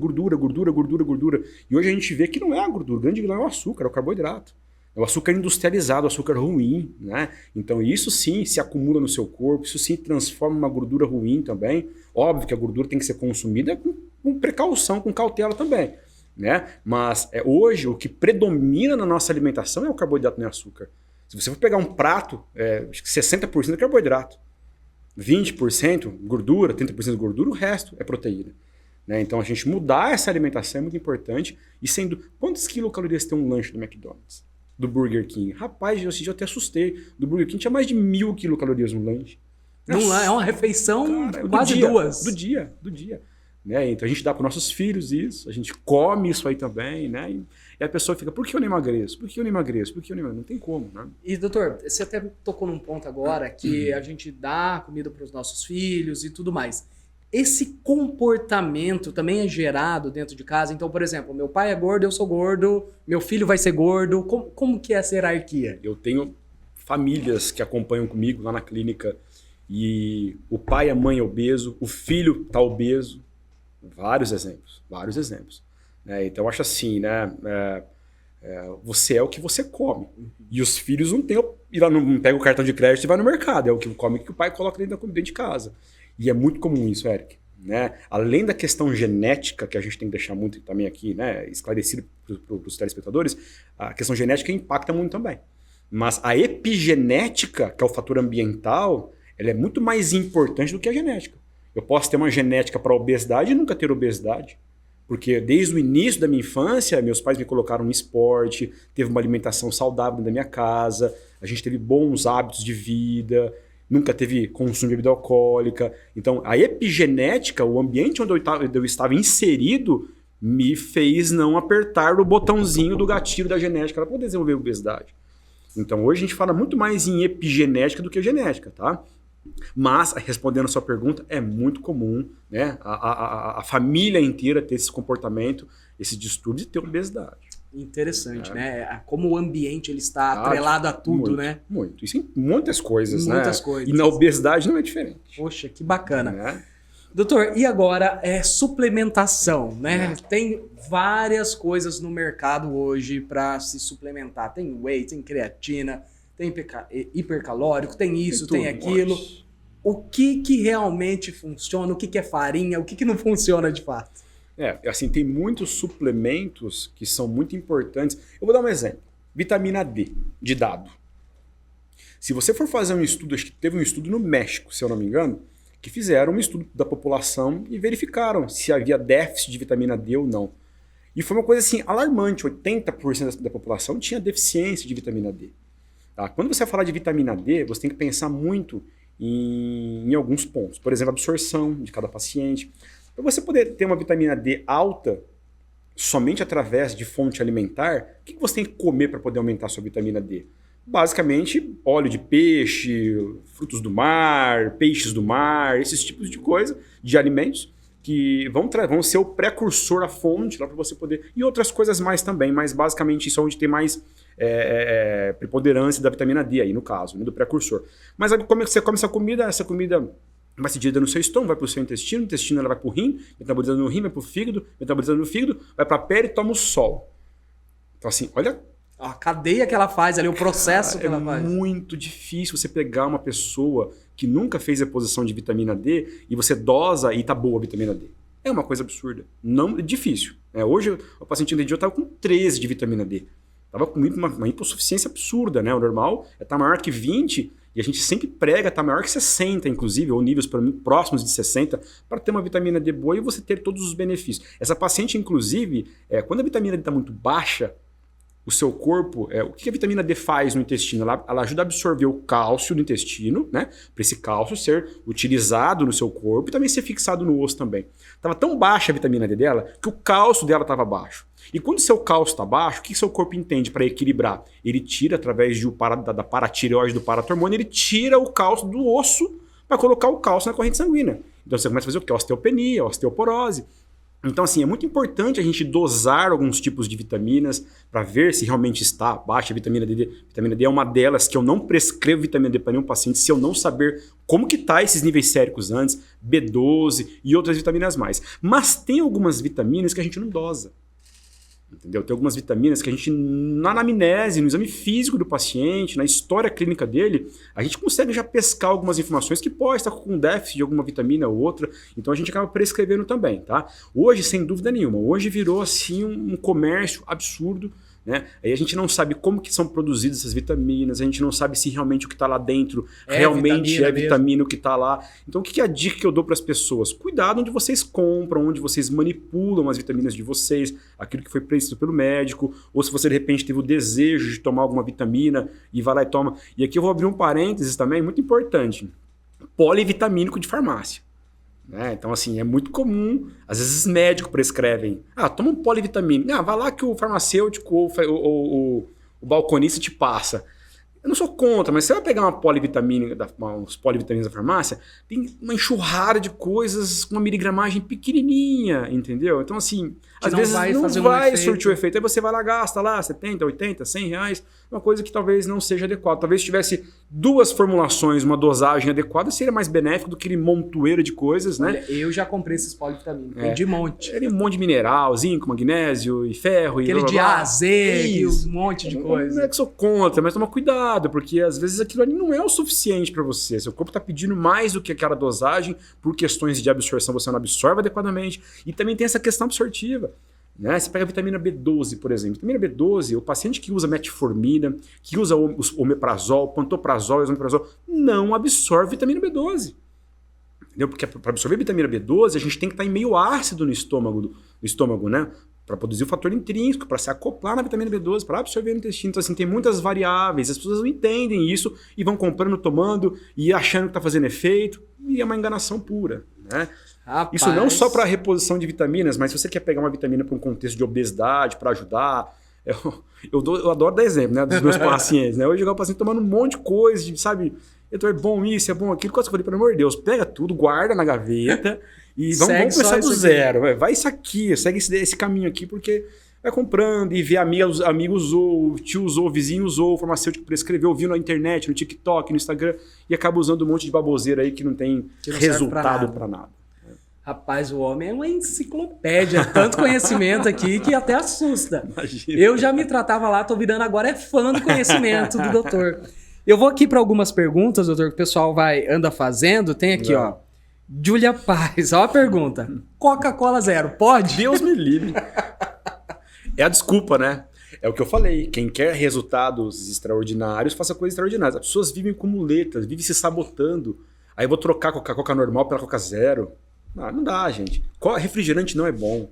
S7: E hoje a gente vê que não é a gordura. O grande vilão é o açúcar, é o carboidrato. É o açúcar industrializado, o açúcar ruim, né? Então isso sim se acumula no seu corpo, isso sim transforma uma gordura ruim também. Óbvio que a gordura tem que ser consumida com precaução, com cautela também, né? Mas hoje o que predomina na nossa alimentação é o carboidrato e o açúcar. Se você for pegar um prato, acho que 60% é carboidrato, 20% gordura, 30% gordura, o resto é proteína. Né? Então a gente mudar essa alimentação é muito importante. E sendo, quantas quilocalorias tem um lanche do McDonald's? Do Burger King? Rapaz, eu até assustei. Do Burger King tinha mais de 1.000 quilocalorias no lanche.
S6: É uma refeição quase
S7: do dia,
S6: duas.
S7: Do dia. Né? Então a gente dá para nossos filhos isso, a gente come isso aí também, né? E a pessoa fica, por que eu não emagreço? Não tem como, né?
S6: E doutor, você até tocou num ponto agora que a gente dá comida para os nossos filhos e tudo mais. Esse comportamento também é gerado dentro de casa? Então, por exemplo, meu pai é gordo, eu sou gordo, meu filho vai ser gordo. Como que é essa hierarquia? Eu tenho famílias que acompanham comigo lá na clínica e o pai e a mãe é obeso, o filho está obeso. Vários exemplos. Então, eu acho assim, né?
S7: Você é o que você come. E os filhos não pegam o cartão de crédito e vai no mercado. É o que come que o pai coloca dentro de casa. E é muito comum isso, Eric. Né? Além da questão genética, que a gente tem que deixar muito também aqui, né, esclarecido para os telespectadores, a questão genética impacta muito também. Mas a epigenética, que é o fator ambiental, ela é muito mais importante do que a genética. Eu posso ter uma genética para obesidade e nunca ter obesidade. Porque desde o início da minha infância, meus pais me colocaram no esporte, teve uma alimentação saudável na minha casa, a gente teve bons hábitos de vida, nunca teve consumo de bebida alcoólica. Então, a epigenética, o ambiente onde eu estava inserido, me fez não apertar o botãozinho do gatilho da genética para poder desenvolver obesidade. Então, hoje a gente fala muito mais em epigenética do que genética, tá? Mas, respondendo a sua pergunta, é muito comum, né, a família inteira ter esse comportamento, esse distúrbio de ter obesidade.
S6: Interessante, né? Como o ambiente ele está atrelado a tudo,
S7: muito,
S6: né?
S7: Muito. Isso em muitas coisas,
S6: muitas coisas.
S7: E na obesidade não é diferente.
S6: Poxa, que bacana. Doutor, e agora suplementação, né? Tem várias coisas no mercado hoje para se suplementar. Tem whey, tem creatina, tem hipercalórico, tem isso, tem aquilo. O que realmente funciona? O que é farinha? O que não funciona de fato?
S7: Assim, tem muitos suplementos que são muito importantes. Eu vou dar um exemplo. Vitamina D, de dado. Se você for fazer um estudo, acho que teve um estudo no México, se eu não me engano, que fizeram um estudo da população e verificaram se havia déficit de vitamina D ou não. E foi uma coisa assim alarmante, 80% da população tinha deficiência de vitamina D. Tá? Quando você vai falar de vitamina D, você tem que pensar muito em alguns pontos. Por exemplo, a absorção de cada paciente. Para você poder ter uma vitamina D alta, somente através de fonte alimentar, o que você tem que comer para poder aumentar a sua vitamina D? Basicamente, óleo de peixe, frutos do mar, peixes do mar, esses tipos de coisa, de alimentos, que vão ser o precursor, a fonte, lá para você poder... E outras coisas mais também, mas basicamente isso é onde tem mais preponderância da vitamina D aí, no caso, né, do precursor. Mas aí, como você come essa comida vai ser dividida no seu estômago, vai para o seu intestino, o intestino ela vai para o rim, metabolizando no rim, vai para o fígado, metabolizando no fígado, vai para a pele e toma o sol. Então assim, olha...
S6: A cadeia que ela faz ali, o processo que ela faz.
S7: É muito difícil você pegar uma pessoa que nunca fez reposição de vitamina D e você dosa e tá boa a vitamina D. É uma coisa absurda. Não, é difícil. Hoje, o paciente entendido estava com 13 de vitamina D. Estava com uma hipossuficiência absurda, né? O normal é estar maior que 20 e a gente sempre prega estar maior que 60, inclusive, ou níveis próximos de 60, para ter uma vitamina D boa e você ter todos os benefícios. Essa paciente, inclusive, quando a vitamina D está muito baixa, o seu corpo, o que a vitamina D faz no intestino? Ela ajuda a absorver o cálcio do intestino, né? Para esse cálcio ser utilizado no seu corpo e também ser fixado no osso também. Estava tão baixa a vitamina D dela que o cálcio dela estava baixo. E quando o seu cálcio está baixo, o que seu corpo entende para equilibrar? Ele tira, através da paratireoide do paratormônio, ele tira o cálcio do osso para colocar o cálcio na corrente sanguínea. Então você começa a fazer o quê? Osteopenia, osteoporose. Então, assim, é muito importante a gente dosar alguns tipos de vitaminas para ver se realmente está baixa a vitamina D. Vitamina D é uma delas que eu não prescrevo vitamina D para nenhum paciente se eu não saber como que está esses níveis séricos antes, B12 e outras vitaminas mais. Mas tem algumas vitaminas que a gente não dosa. Entendeu? Tem algumas vitaminas que a gente, na anamnese, no exame físico do paciente, na história clínica dele, a gente consegue já pescar algumas informações que pode estar com déficit de alguma vitamina ou outra, então a gente acaba prescrevendo também, tá? Hoje, sem dúvida nenhuma, hoje virou assim um comércio absurdo, né? Aí a gente não sabe como que são produzidas essas vitaminas, a gente não sabe se realmente o que está lá dentro realmente é vitamina o que está lá. Então o que é a dica que eu dou para as pessoas? Cuidado onde vocês compram, onde vocês manipulam as vitaminas de vocês, aquilo que foi prescrito pelo médico, ou se você de repente teve o desejo de tomar alguma vitamina e vai lá e toma. E aqui eu vou abrir um parênteses também, muito importante. Polivitamínico de farmácia. Então, assim, é muito comum, às vezes médicos prescrevem, toma um polivitamínico, vai lá que o farmacêutico ou o balconista te passa. Eu não sou contra, mas você vai pegar uns polivitaminas da farmácia, tem uma enxurrada de coisas com uma miligramagem pequenininha, entendeu? Então, assim, às vezes não vai surtir o efeito. Aí você vai lá, gasta lá 70, 80, 100 reais uma coisa que talvez não seja adequada. Talvez se tivesse 2 formulações, uma dosagem adequada, seria mais benéfico do que aquele montoeiro de coisas, né?
S6: Olha, eu já comprei esses polivitamínicos, tem de monte.
S7: Ele um monte de mineral, zinco, magnésio e ferro.
S6: Aquele de A a Z, e um monte de coisa.
S7: Não é que sou contra, mas toma cuidado, porque às vezes aquilo ali não é o suficiente para você. Seu corpo está pedindo mais do que aquela dosagem, por questões de absorção você não absorve adequadamente. E também tem essa questão absortiva. Né? Você pega a vitamina B12, por exemplo. Vitamina B12, o paciente que usa metformina, que usa omeprazol, pantoprazol e esomeprazol, não absorve vitamina B12. Entendeu? Porque para absorver vitamina B12, a gente tem que estar em meio ácido no estômago, né? Para produzir o fator intrínseco, para se acoplar na vitamina B12, para absorver no intestino. Então, assim, tem muitas variáveis. As pessoas não entendem isso e vão comprando, tomando e achando que está fazendo efeito. E é uma enganação pura, né?
S6: Rapaz.
S7: Isso não só para reposição de vitaminas, mas se você quer pegar uma vitamina para um contexto de obesidade, para ajudar... Eu adoro dar exemplo, né, dos meus pacientes. Né? Eu jogar o paciente tomando um monte de coisa, sabe... É bom isso, é bom aquilo. Quase que eu falei, pelo amor de Deus, pega tudo, guarda na gaveta e vamos começar do zero. Vai isso aqui, segue esse caminho aqui, porque vai comprando e vê amigo usou, o tio usou, o vizinho usou, o farmacêutico prescreveu, viu na internet, no TikTok, no Instagram, e acaba usando um monte de baboseira aí que não tem resultado para nada.
S6: Rapaz, o homem é uma enciclopédia, tanto conhecimento aqui que até assusta. Imagina. Eu já me tratava lá, tô virando agora fã do conhecimento do doutor. Eu vou aqui para algumas perguntas, doutor, que o pessoal anda fazendo. Tem aqui, ó. Júlia Paz, ó a pergunta. Coca-Cola zero, pode?
S7: Deus me livre. É a desculpa, né? É o que eu falei. Quem quer resultados extraordinários, faça coisas extraordinárias. As pessoas vivem com muletas, vivem se sabotando. Aí eu vou trocar a Coca normal pela Coca zero. Não dá, gente. Refrigerante não é bom.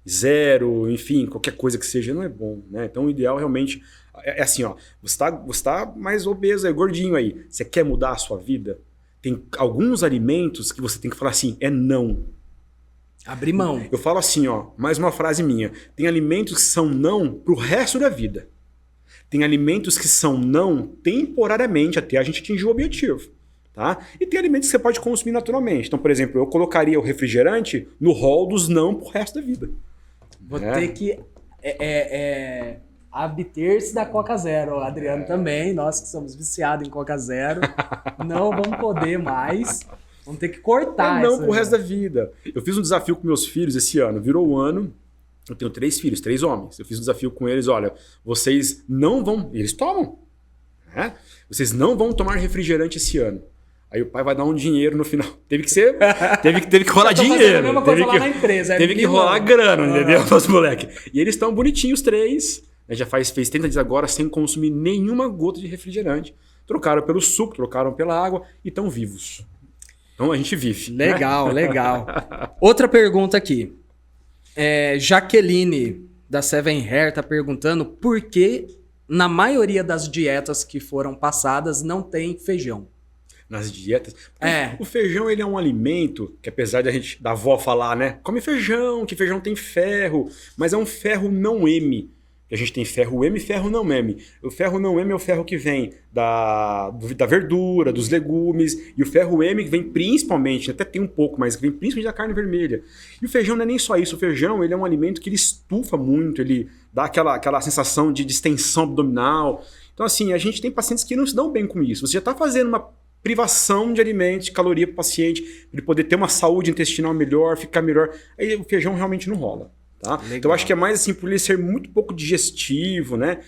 S7: Zero, enfim, qualquer coisa que seja, não é bom, né? Então o ideal realmente é assim, ó. Você tá mais obeso, gordinho aí. Você quer mudar a sua vida? Tem alguns alimentos que você tem que falar assim, não.
S6: Abrir mão.
S7: Eu falo assim, ó, mais uma frase minha. Tem alimentos que são não pro resto da vida. Tem alimentos que são não temporariamente até a gente atingir o objetivo. Tá? E tem alimentos que você pode consumir naturalmente. Então, por exemplo, eu colocaria o refrigerante no rol dos não pro resto da vida.
S6: Vou ter que abster-se da Coca Zero. O Adriano também, nós que somos viciados em Coca Zero, não vamos poder mais. Vamos ter que cortar.
S7: Não pro resto da vida. Eu fiz um desafio com meus filhos esse ano. Virou o ano. Eu tenho 3 filhos, 3 homens. Eu fiz um desafio com eles. Olha, vocês não vão... E eles tomam. Né? Vocês não vão tomar refrigerante esse ano. Aí o pai vai dar um dinheiro no final. Teve que rolar dinheiro. Teve que rolar grana, entendeu? Os moleques. E eles estão bonitinhos, os 3. Já fez 30 dias agora sem consumir nenhuma gota de refrigerante. Trocaram pelo suco, trocaram pela água e estão vivos. Então a gente vive.
S6: Legal,
S7: né?
S6: Legal. Outra pergunta aqui. Jaqueline, da Seven Hair, está perguntando por que na maioria das dietas que foram passadas não tem feijão.
S7: Nas dietas. O feijão, ele é um alimento que, apesar da avó falar, né? Come feijão, que feijão tem ferro, mas é um ferro não M. A gente tem ferro M e ferro não M. O ferro não M é o ferro que vem da verdura, dos legumes, e o ferro M que vem principalmente, até tem um pouco, mas que vem principalmente da carne vermelha. E o feijão não é nem só isso. O feijão, ele é um alimento que ele estufa muito, ele dá aquela sensação de distensão abdominal. Então, assim, a gente tem pacientes que não se dão bem com isso. Você já está fazendo uma privação de alimentos, de caloria para o paciente, para ele poder ter uma saúde intestinal melhor, ficar melhor. Aí o feijão realmente não rola. Tá? Então eu acho que é mais assim, por ele ser muito pouco digestivo, né?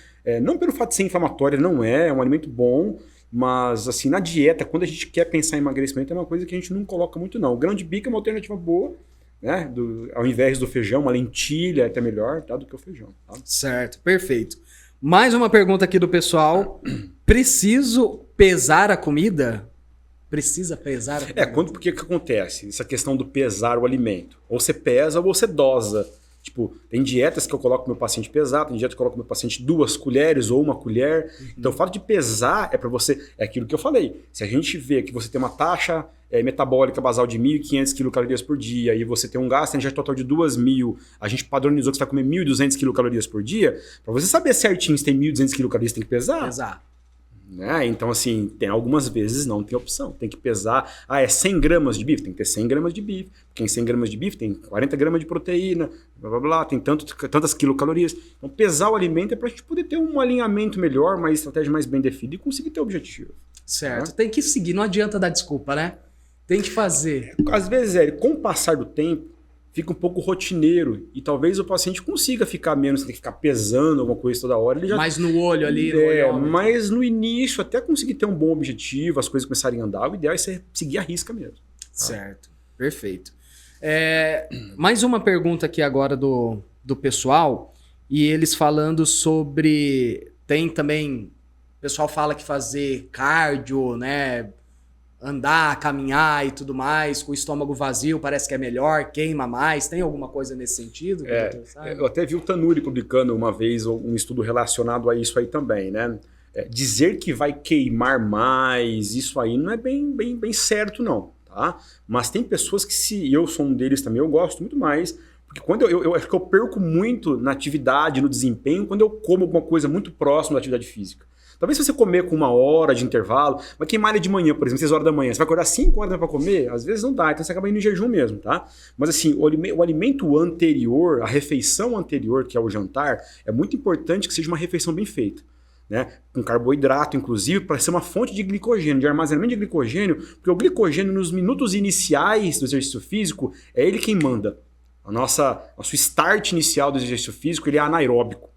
S7: Não pelo fato de ser inflamatório, não é um alimento bom, mas assim, na dieta, quando a gente quer pensar em emagrecimento, é uma coisa que a gente não coloca muito não. O grão de bico é uma alternativa boa, né? Ao invés do feijão, uma lentilha é até melhor, tá? Do que o feijão. Tá?
S6: Certo, perfeito. Mais uma pergunta aqui do pessoal. Preciso pesar a comida? Precisa pesar a comida?
S7: Porque o que acontece? Essa questão do pesar o alimento. Ou você pesa ou você dosa. Tipo, tem dietas que eu coloco meu paciente pesar, tem dietas que eu coloco meu paciente 2 colheres ou 1 colher. Então, o fato de pesar é para você... É aquilo que eu falei. Se a gente vê que você tem uma taxa metabólica basal de 1.500 quilocalorias por dia e você tem um gasto energético total de 2.000, a gente padronizou que você vai comer 1.200 quilocalorias por dia, para você saber certinho se tem 1.200 quilocalorias, tem que pesar. Né? Então, assim, tem algumas vezes não tem opção. Tem que pesar. É 100 gramas de bife? Tem que ter 100 gramas de bife. Porque em 100 gramas de bife tem 40 gramas de proteína, blá, blá, blá, tem tantas quilocalorias. Então, pesar o alimento é para a gente poder ter um alinhamento melhor, uma estratégia mais bem definida e conseguir ter o objetivo.
S6: Certo. Né? Tem que seguir, não adianta dar desculpa, né? Tem que fazer.
S7: Às vezes, com o passar do tempo, fica um pouco rotineiro e talvez o paciente consiga ficar menos, tem que ficar pesando alguma coisa toda hora. Ele já...
S6: Mais no olho ali.
S7: Mas no início, até conseguir ter um bom objetivo, as coisas começarem a andar, o ideal é você seguir a risca mesmo.
S6: Certo, perfeito. Mais uma pergunta aqui agora do pessoal, e eles falando sobre... Tem também... O pessoal fala que fazer cardio, né? Andar, caminhar e tudo mais, com o estômago vazio, parece que é melhor, queima mais. Tem alguma coisa nesse sentido?
S7: Eu até vi o Tanuri publicando uma vez um estudo relacionado a isso aí também, né? Dizer que vai queimar mais, isso aí não é bem certo, não, tá? Mas tem pessoas que, se eu sou um deles também, eu gosto muito mais, porque quando eu acho que eu perco muito na atividade, no desempenho, quando eu como alguma coisa muito próxima da atividade física. Talvez se você comer com 1 hora de intervalo, vai queimar de manhã, por exemplo, 6 horas da manhã. Você vai acordar 5 horas para comer? Às vezes não dá, então você acaba indo em jejum mesmo, tá? Mas assim, o alimento anterior, a refeição anterior, que é o jantar, é muito importante que seja uma refeição bem feita, né? Com carboidrato, inclusive, para ser uma fonte de glicogênio, de armazenamento de glicogênio, porque o glicogênio nos minutos iniciais do exercício físico, é ele quem manda. Nosso start inicial do exercício físico, ele é anaeróbico.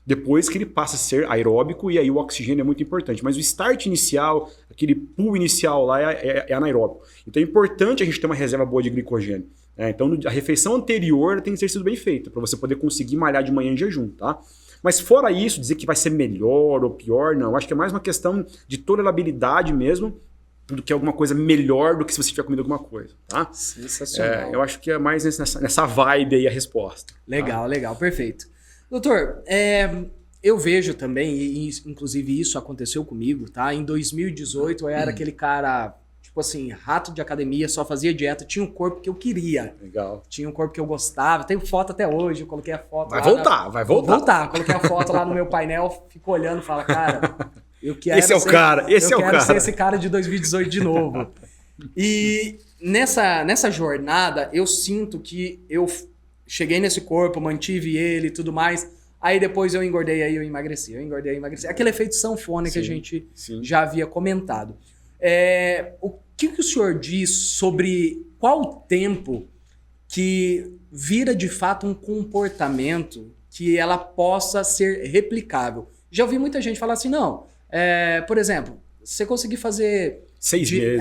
S7: Depois que ele passa a ser aeróbico, e aí o oxigênio é muito importante. Mas o start inicial, aquele pool inicial lá é anaeróbico. Então é importante a gente ter uma reserva boa de glicogênio. Então a refeição anterior tem que ter sido bem feita, para você poder conseguir malhar de manhã em jejum, tá? Mas fora isso, dizer que vai ser melhor ou pior, não. Acho que é mais uma questão de tolerabilidade mesmo, do que alguma coisa melhor do que se você tiver comido alguma coisa, tá?
S6: Sensacional.
S7: Eu acho que é mais nessa vibe aí a resposta.
S6: Legal, legal, perfeito. Doutor, eu vejo também, e inclusive isso aconteceu comigo, tá? Em 2018 eu era aquele cara, tipo assim, rato de academia, só fazia dieta, tinha um corpo que eu queria.
S7: Legal.
S6: Tinha um corpo que eu gostava, tenho foto até hoje, eu coloquei a foto
S7: vai voltar.
S6: Vou voltar, coloquei a foto lá no meu painel, fico olhando e falo, cara, eu quero
S7: esse é o cara,
S6: eu quero ser esse cara de 2018 de novo. E nessa jornada, eu sinto que eu cheguei nesse corpo, mantive ele e tudo mais. Aí depois eu engordei, aí eu emagreci. Aquele efeito sanfona que a gente já havia comentado. O que o senhor diz sobre qual o tempo que vira de fato um comportamento que ela possa ser replicável? Já ouvi muita gente falar assim, não, por exemplo, você conseguir fazer...
S7: 6 meses.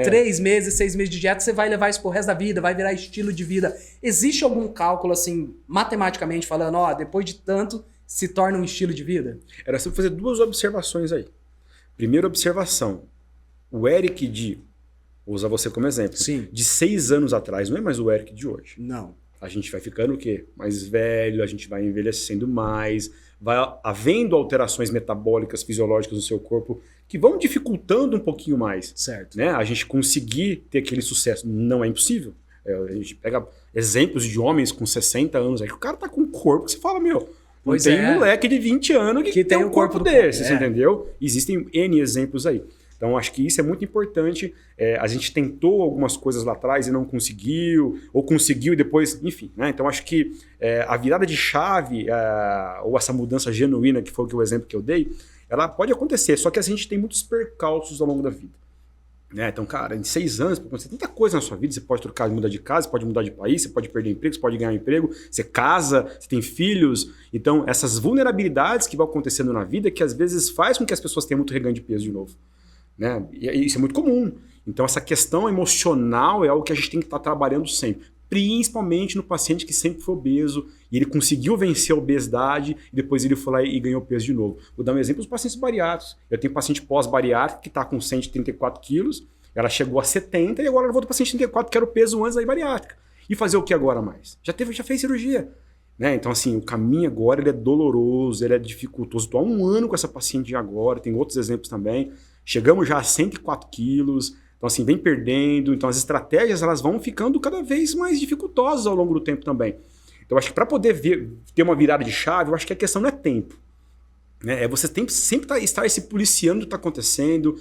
S6: 3 meses, 6 meses de dieta, você vai levar isso pro resto da vida, vai virar estilo de vida. Existe algum cálculo, assim, matematicamente falando, depois de tanto, se torna um estilo de vida?
S7: Era só fazer 2 observações aí. Primeira observação, o Eric vou usar você como exemplo, de 6 anos atrás, não é mais o Eric de hoje.
S6: Não.
S7: A gente vai ficando o quê? Mais velho, a gente vai envelhecendo mais, vai havendo alterações metabólicas, fisiológicas no seu corpo que vão dificultando um pouquinho mais.
S6: Certo.
S7: Né? A gente conseguir ter aquele sucesso não é impossível. A gente pega exemplos de homens com 60 anos aí, que o cara tá com um corpo que você fala, não tem moleque de 20 anos que tem um corpo desse, você entendeu? Existem N exemplos aí. Então, acho que isso é muito importante. A gente tentou algumas coisas lá atrás e não conseguiu, ou conseguiu e depois, enfim. Né? Então, acho que a virada de chave, ou essa mudança genuína, que foi o exemplo que eu dei, ela pode acontecer, só que a gente tem muitos percalços ao longo da vida. Né? Então, cara, em 6 anos, pode acontecer tanta coisa na sua vida. Você pode trocar, mudar de casa, você pode mudar de país, você pode perder emprego, você pode ganhar emprego, você casa, você tem filhos. Então, essas vulnerabilidades que vão acontecendo na vida, que às vezes faz com que as pessoas tenham muito reganho de peso de novo. Né? E isso é muito comum. Então, essa questão emocional é algo que a gente tem que estar trabalhando sempre. Principalmente no paciente que sempre foi obeso e ele conseguiu vencer a obesidade e depois ele foi lá e ganhou peso de novo. Vou dar um exemplo dos pacientes bariátricos. Eu tenho paciente pós-bariátrico que está com 134 quilos, ela chegou a 70 e agora ela voltou para 134, que era o peso antes da bariátrica. E fazer o que agora mais? Já fez cirurgia. Né? Então, assim, o caminho agora ele é doloroso, ele é dificultoso. Estou há 1 ano com essa paciente agora, tem outros exemplos também. Chegamos já a 104 quilos. Então, assim, vem perdendo. Então, as estratégias elas vão ficando cada vez mais dificultosas ao longo do tempo também. Então, acho que para poder ter uma virada de chave, eu acho que a questão não é tempo. Né? É você sempre estar se policiando do que está acontecendo,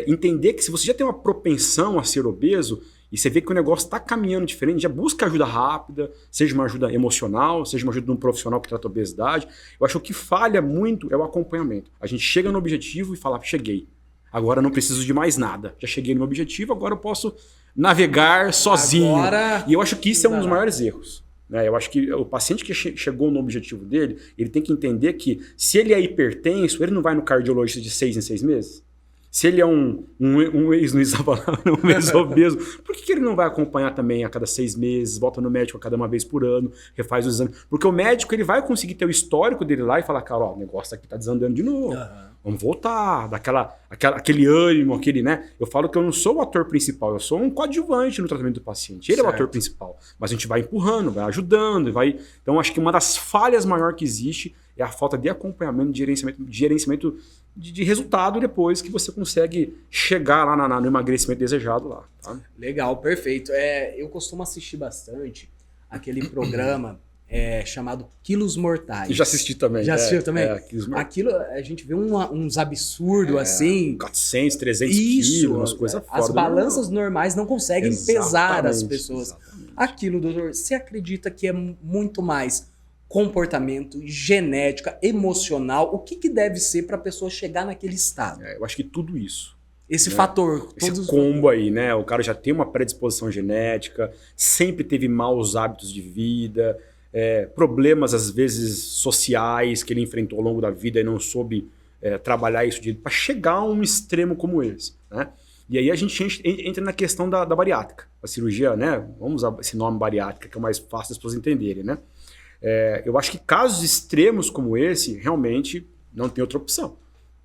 S7: entender que se você já tem uma propensão a ser obeso e você vê que o negócio está caminhando diferente, já busca ajuda rápida, seja uma ajuda emocional, seja uma ajuda de um profissional que trata obesidade. Eu acho que o que falha muito é o acompanhamento. A gente chega no objetivo e fala, cheguei. Agora não preciso de mais nada. Já cheguei no meu objetivo, agora eu posso navegar sozinho. E eu acho que isso é um dos maiores erros. Né? Eu acho que o paciente que chegou no objetivo dele, ele tem que entender que se ele é hipertenso, ele não vai no cardiologista de 6 em 6 meses. Se ele é um ex-obeso, por que ele não vai acompanhar também a cada 6 meses, volta no médico a cada uma vez por ano, refaz o exame? Porque o médico ele vai conseguir ter o histórico dele lá e falar, cara, ó, o negócio aqui tá desandando de novo. Vamos voltar, aquele ânimo, né? Eu falo que eu não sou o ator principal, eu sou um coadjuvante no tratamento do paciente. Ele é o ator principal, mas a gente vai empurrando, vai ajudando, vai... Então, acho que uma das falhas maiores que existe é a falta de acompanhamento, de gerenciamento de resultado depois que você consegue chegar lá no emagrecimento desejado lá. Tá?
S6: Legal, perfeito. Eu costumo assistir bastante aquele programa chamado Quilos Mortais.
S7: Eu já assisti também.
S6: Já assistiu também? Aquilo, a gente vê uns absurdos assim.
S7: 400, 300 quilos, umas coisas fora.
S6: As balanças normais não conseguem pesar as pessoas. Exatamente. Aquilo, doutor, você acredita que é muito mais comportamento, genética, emocional? O que deve ser para a pessoa chegar naquele estado?
S7: Eu acho que tudo isso.
S6: Esse fator.
S7: Esse combo aí, né? O cara já tem uma predisposição genética, sempre teve maus hábitos de vida, problemas, às vezes, sociais que ele enfrentou ao longo da vida e não soube trabalhar isso para chegar a um extremo como esse, né? E aí a gente entra na questão da bariátrica. A cirurgia, né? Vamos usar esse nome bariátrica, que é o mais fácil das pessoas entenderem, né? Eu acho que casos extremos como esse, realmente não tem outra opção.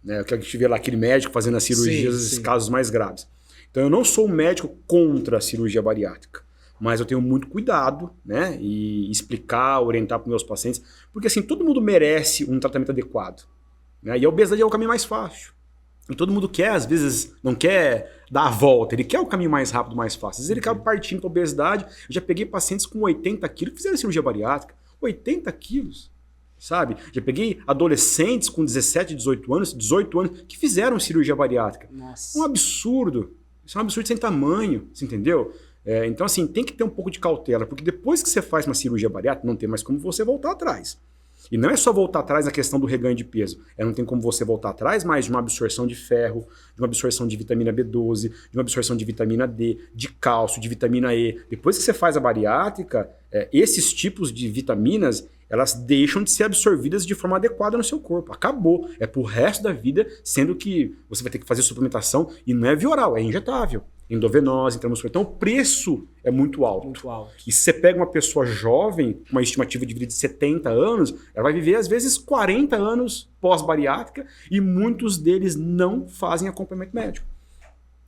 S7: Né? Que a gente vê lá aquele médico fazendo as cirurgias, esses casos mais graves. Então eu não sou um médico contra a cirurgia bariátrica, mas eu tenho muito cuidado, né? E explicar, orientar para os meus pacientes, porque assim, todo mundo merece um tratamento adequado. Né? E a obesidade é o caminho mais fácil. E todo mundo quer, às vezes, não quer dar a volta, ele quer o caminho mais rápido, mais fácil. Às vezes ele acaba partindo para a obesidade. Eu já peguei pacientes com 80 quilos que fizeram cirurgia bariátrica. 80 quilos, sabe? Já peguei adolescentes com 17, 18 anos que fizeram cirurgia bariátrica.
S6: Nossa.
S7: Um absurdo. Isso é um absurdo sem tamanho, você entendeu? Então, assim, tem que ter um pouco de cautela, porque depois que você faz uma cirurgia bariátrica, não tem mais como você voltar atrás. E não é só voltar atrás na questão do reganho de peso. Não tem como você voltar atrás mais de uma absorção de ferro, de uma absorção de vitamina B12, de uma absorção de vitamina D, de cálcio, de vitamina E. Depois que você faz a bariátrica, esses tipos de vitaminas, elas deixam de ser absorvidas de forma adequada no seu corpo. Acabou. É pro resto da vida, sendo que você vai ter que fazer suplementação e não é via oral, é injetável. Endovenose, intramuscular. Então o preço é muito alto.
S6: Muito alto.
S7: E se você pega uma pessoa jovem, com uma estimativa de vida de 70 anos, ela vai viver às vezes 40 anos pós-bariátrica e muitos deles não fazem acompanhamento médico.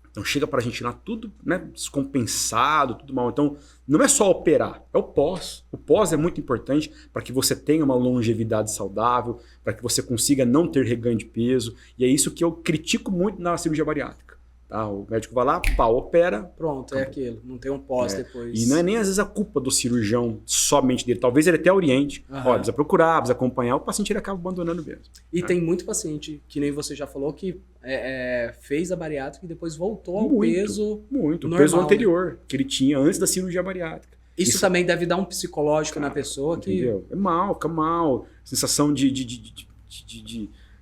S7: Então chega pra gente lá tudo, né, descompensado, tudo mal. Então não é só operar, é o pós. O pós é muito importante para que você tenha uma longevidade saudável, para que você consiga não ter reganho de peso. E é isso que eu critico muito na cirurgia bariátrica. Tá? O médico vai lá, opera.
S6: Pronto, é aquilo. Não tem um pós depois.
S7: E não é nem às vezes a culpa do cirurgião somente dele. Talvez ele até oriente. Olha, precisa procurar, precisa acompanhar. O paciente ele acaba abandonando mesmo.
S6: E tem muito paciente, que nem você já falou, que fez a bariátrica e depois voltou ao peso
S7: Muito.
S6: normal,
S7: O peso anterior, que ele tinha antes da cirurgia bariátrica.
S6: Isso também deve dar um psicológico na pessoa.
S7: Entendeu? Fica mal. Sensação de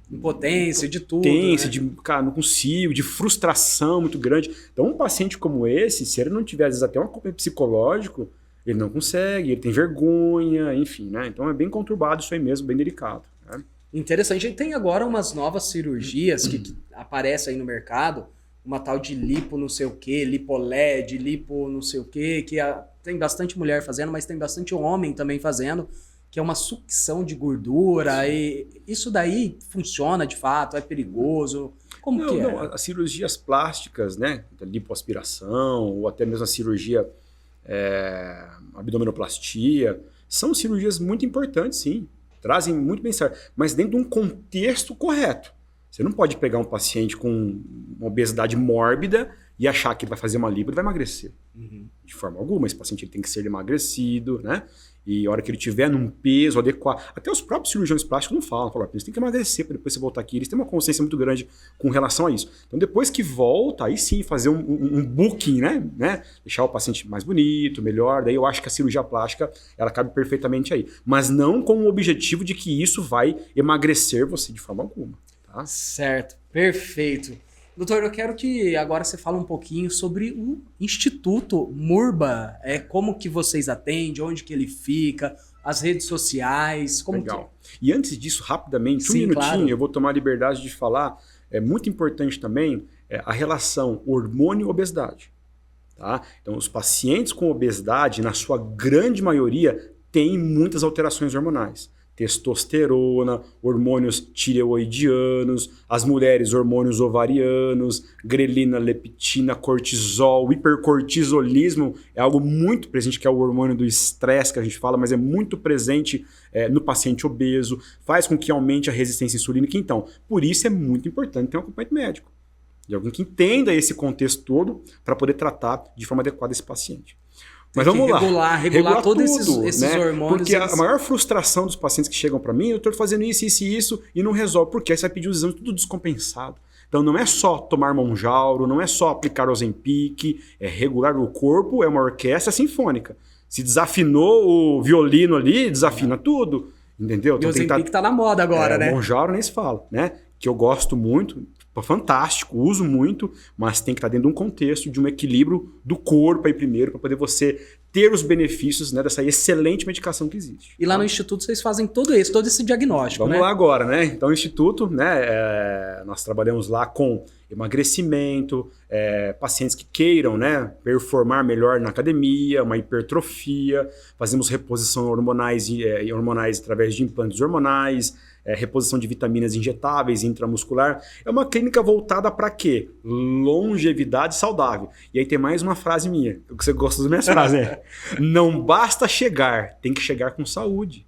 S6: impotência, de tudo.
S7: Impotência,
S6: né?
S7: Cara, não consigo, de frustração muito grande. Então, um paciente como esse, se ele não tiver, às vezes, até um acompanhamento psicológico, ele não consegue, ele tem vergonha, enfim, né? Então, é bem conturbado isso aí mesmo, bem delicado. Né?
S6: Interessante. E tem agora umas novas cirurgias que aparecem aí no mercado, uma tal de lipo não sei o quê, lipoled, lipo não sei o quê, que tem bastante mulher fazendo, mas tem bastante homem também fazendo, que é uma sucção de gordura. E isso daí funciona de fato? É perigoso? Como que é?
S7: Não, as cirurgias plásticas, né? Lipoaspiração, ou até mesmo a cirurgia abdominoplastia, são cirurgias muito importantes, sim. Trazem muito bem-estar, mas dentro de um contexto correto. Você não pode pegar um paciente com uma obesidade mórbida e achar que ele vai fazer uma lipo e vai emagrecer. De forma alguma, esse paciente ele tem que ser emagrecido, né? E a hora que ele tiver num peso adequado, até os próprios cirurgiões plásticos não falam, eles têm que emagrecer para depois você voltar aqui. Eles têm uma consciência muito grande com relação a isso. Então depois que volta, aí sim fazer um booking, né? Deixar o paciente mais bonito, melhor. Daí eu acho que a cirurgia plástica, ela cabe perfeitamente aí. Mas não com o objetivo de que isso vai emagrecer você de forma alguma. Tá?
S6: Certo, perfeito. Doutor, eu quero que agora você fale um pouquinho sobre o Instituto Murba, como que vocês atendem, onde que ele fica, as redes sociais, como
S7: Legal. E antes disso, rapidamente,
S6: Sim,
S7: minutinho,
S6: claro.
S7: eu vou tomar a liberdade de falar, é muito importante também a relação hormônio-obesidade. Tá? Então, os pacientes com obesidade, na sua grande maioria, têm muitas alterações hormonais. Testosterona, hormônios tireoidianos, as mulheres hormônios ovarianos, grelina, leptina, cortisol, hipercortisolismo é algo muito presente, que é o hormônio do estresse que a gente fala, mas é muito presente no paciente obeso, faz com que aumente a resistência insulínica. Então, por isso é muito importante ter um acompanhamento médico, de alguém que entenda esse contexto todo para poder tratar de forma adequada esse paciente. Mas vamos lá.
S6: Regular todos esses
S7: né?
S6: hormônios.
S7: Porque a maior frustração dos pacientes que chegam para mim, eu estou fazendo isso e não resolve. Porque aí você vai pedir os exames tudo descompensado. Então não é só tomar Monjauro, não é só aplicar Ozempic, é regular o corpo, é uma orquestra sinfônica. Se desafinou o violino ali, desafina tudo. Entendeu?
S6: E o Ozempic tá na moda agora, né?
S7: Monjauro nem se fala, né? Que eu gosto muito, fantástico, uso muito, mas tem que estar dentro de um contexto, de um equilíbrio do corpo aí primeiro, para poder você ter os benefícios, né, dessa excelente medicação que existe.
S6: E lá no Instituto vocês fazem todo esse diagnóstico,
S7: Vamos
S6: né?
S7: lá agora, né? Então o Instituto, né, nós trabalhamos lá com emagrecimento, pacientes que queiram, né, performar melhor na academia, uma hipertrofia, fazemos reposição hormonais através de implantes hormonais, reposição de vitaminas injetáveis, intramuscular. É uma clínica voltada para quê? Longevidade saudável. E aí tem mais uma frase minha, que você gosta das minhas frases, não basta chegar, tem que chegar com saúde.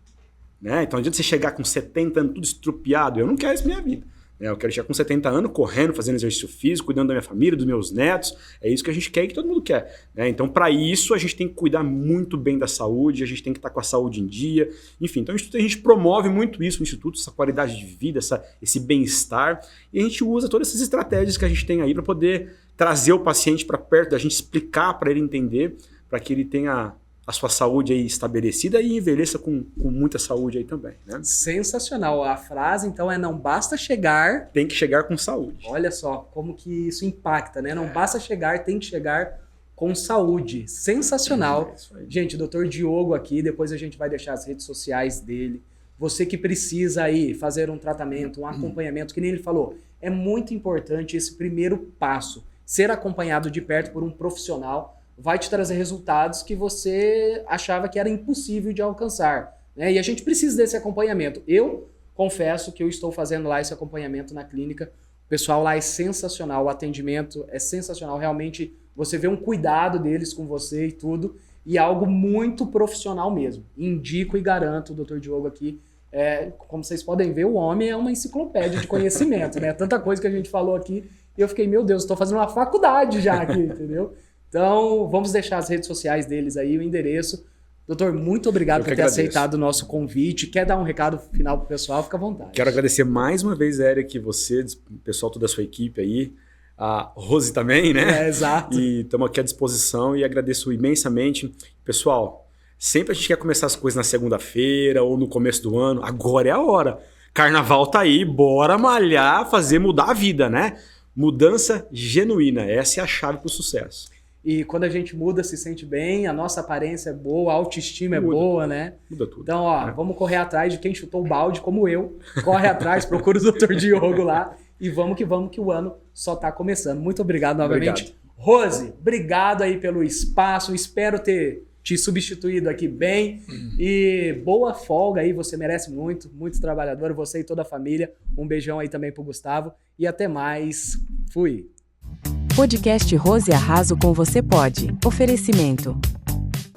S7: Né? Então não adianta você chegar com 70 anos tudo estrupiado, eu não quero isso na minha vida. Eu quero chegar com 70 anos, correndo, fazendo exercício físico, cuidando da minha família, dos meus netos. É isso que a gente quer e que todo mundo quer. Né? Então, para isso, a gente tem que cuidar muito bem da saúde, a gente tem que estar com a saúde em dia. Enfim, então a gente promove muito isso no Instituto, essa qualidade de vida, esse bem-estar. E a gente usa todas essas estratégias que a gente tem aí para poder trazer o paciente para perto da gente, explicar para ele entender, para que ele tenha a sua saúde aí estabelecida e envelheça com muita saúde aí também. Né?
S6: Sensacional. A frase, então, não basta chegar...
S7: Tem que chegar com saúde.
S6: Olha só como que isso impacta, né? Não basta chegar, tem que chegar com saúde. Sensacional. Gente, o Dr. Diogo aqui, depois a gente vai deixar as redes sociais dele. Você que precisa aí fazer um tratamento, um acompanhamento, que nem ele falou, é muito importante esse primeiro passo. Ser acompanhado de perto por um profissional vai te trazer resultados que você achava que era impossível de alcançar. Né? E a gente precisa desse acompanhamento. Eu confesso que eu estou fazendo lá esse acompanhamento na clínica. O pessoal lá é sensacional, o atendimento é sensacional. Realmente, você vê um cuidado deles com você e tudo. E é algo muito profissional mesmo. Indico e garanto, o Dr. Diogo aqui, como vocês podem ver, o homem é uma enciclopédia de conhecimento. Né? Tanta coisa que a gente falou aqui. E eu fiquei, meu Deus, estou fazendo uma faculdade já aqui, entendeu? Então, vamos deixar as redes sociais deles aí, o endereço. Doutor, muito obrigado por ter aceitado o nosso convite. Quer dar um recado final pro pessoal? Fica à vontade.
S7: Quero agradecer mais uma vez, Eric, você, o pessoal, toda a sua equipe aí, a Rose também, né?
S6: Exato.
S7: E estamos aqui à disposição e agradeço imensamente. Pessoal, sempre a gente quer começar as coisas na segunda-feira ou no começo do ano. Agora é a hora. Carnaval tá aí, bora malhar, mudar a vida, né? Mudança genuína, essa é a chave pro sucesso.
S6: E quando a gente muda, se sente bem, a nossa aparência é boa, a autoestima é boa, né?
S7: Muda tudo.
S6: Então, vamos correr atrás de quem chutou o balde, como eu. Corre atrás, procura o Dr. Diogo lá e vamos que o ano só tá começando. Muito obrigado novamente.
S7: Obrigado.
S6: Rose, obrigado aí pelo espaço, espero ter te substituído aqui bem e boa folga aí, você merece muito trabalhador, você e toda a família. Um beijão aí também pro Gustavo e até mais. Fui!
S1: Podcast Rose Arraso com Você Pode. Oferecimento.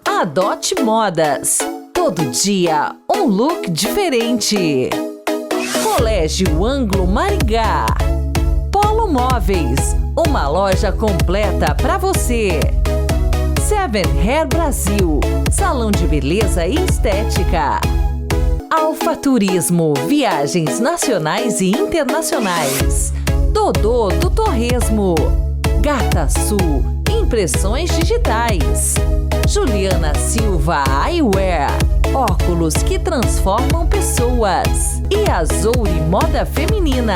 S8: Adote Modas. Todo dia um look diferente. Colégio Anglo Maringá. Polo Móveis. Uma loja completa para você. Seven Hair Brasil, salão de beleza e estética. Alfa Turismo, viagens nacionais e internacionais. Dodô do Torresmo. Gata Sul, impressões digitais. Juliana Silva Eyewear, óculos que transformam pessoas. E Azoure Moda Feminina.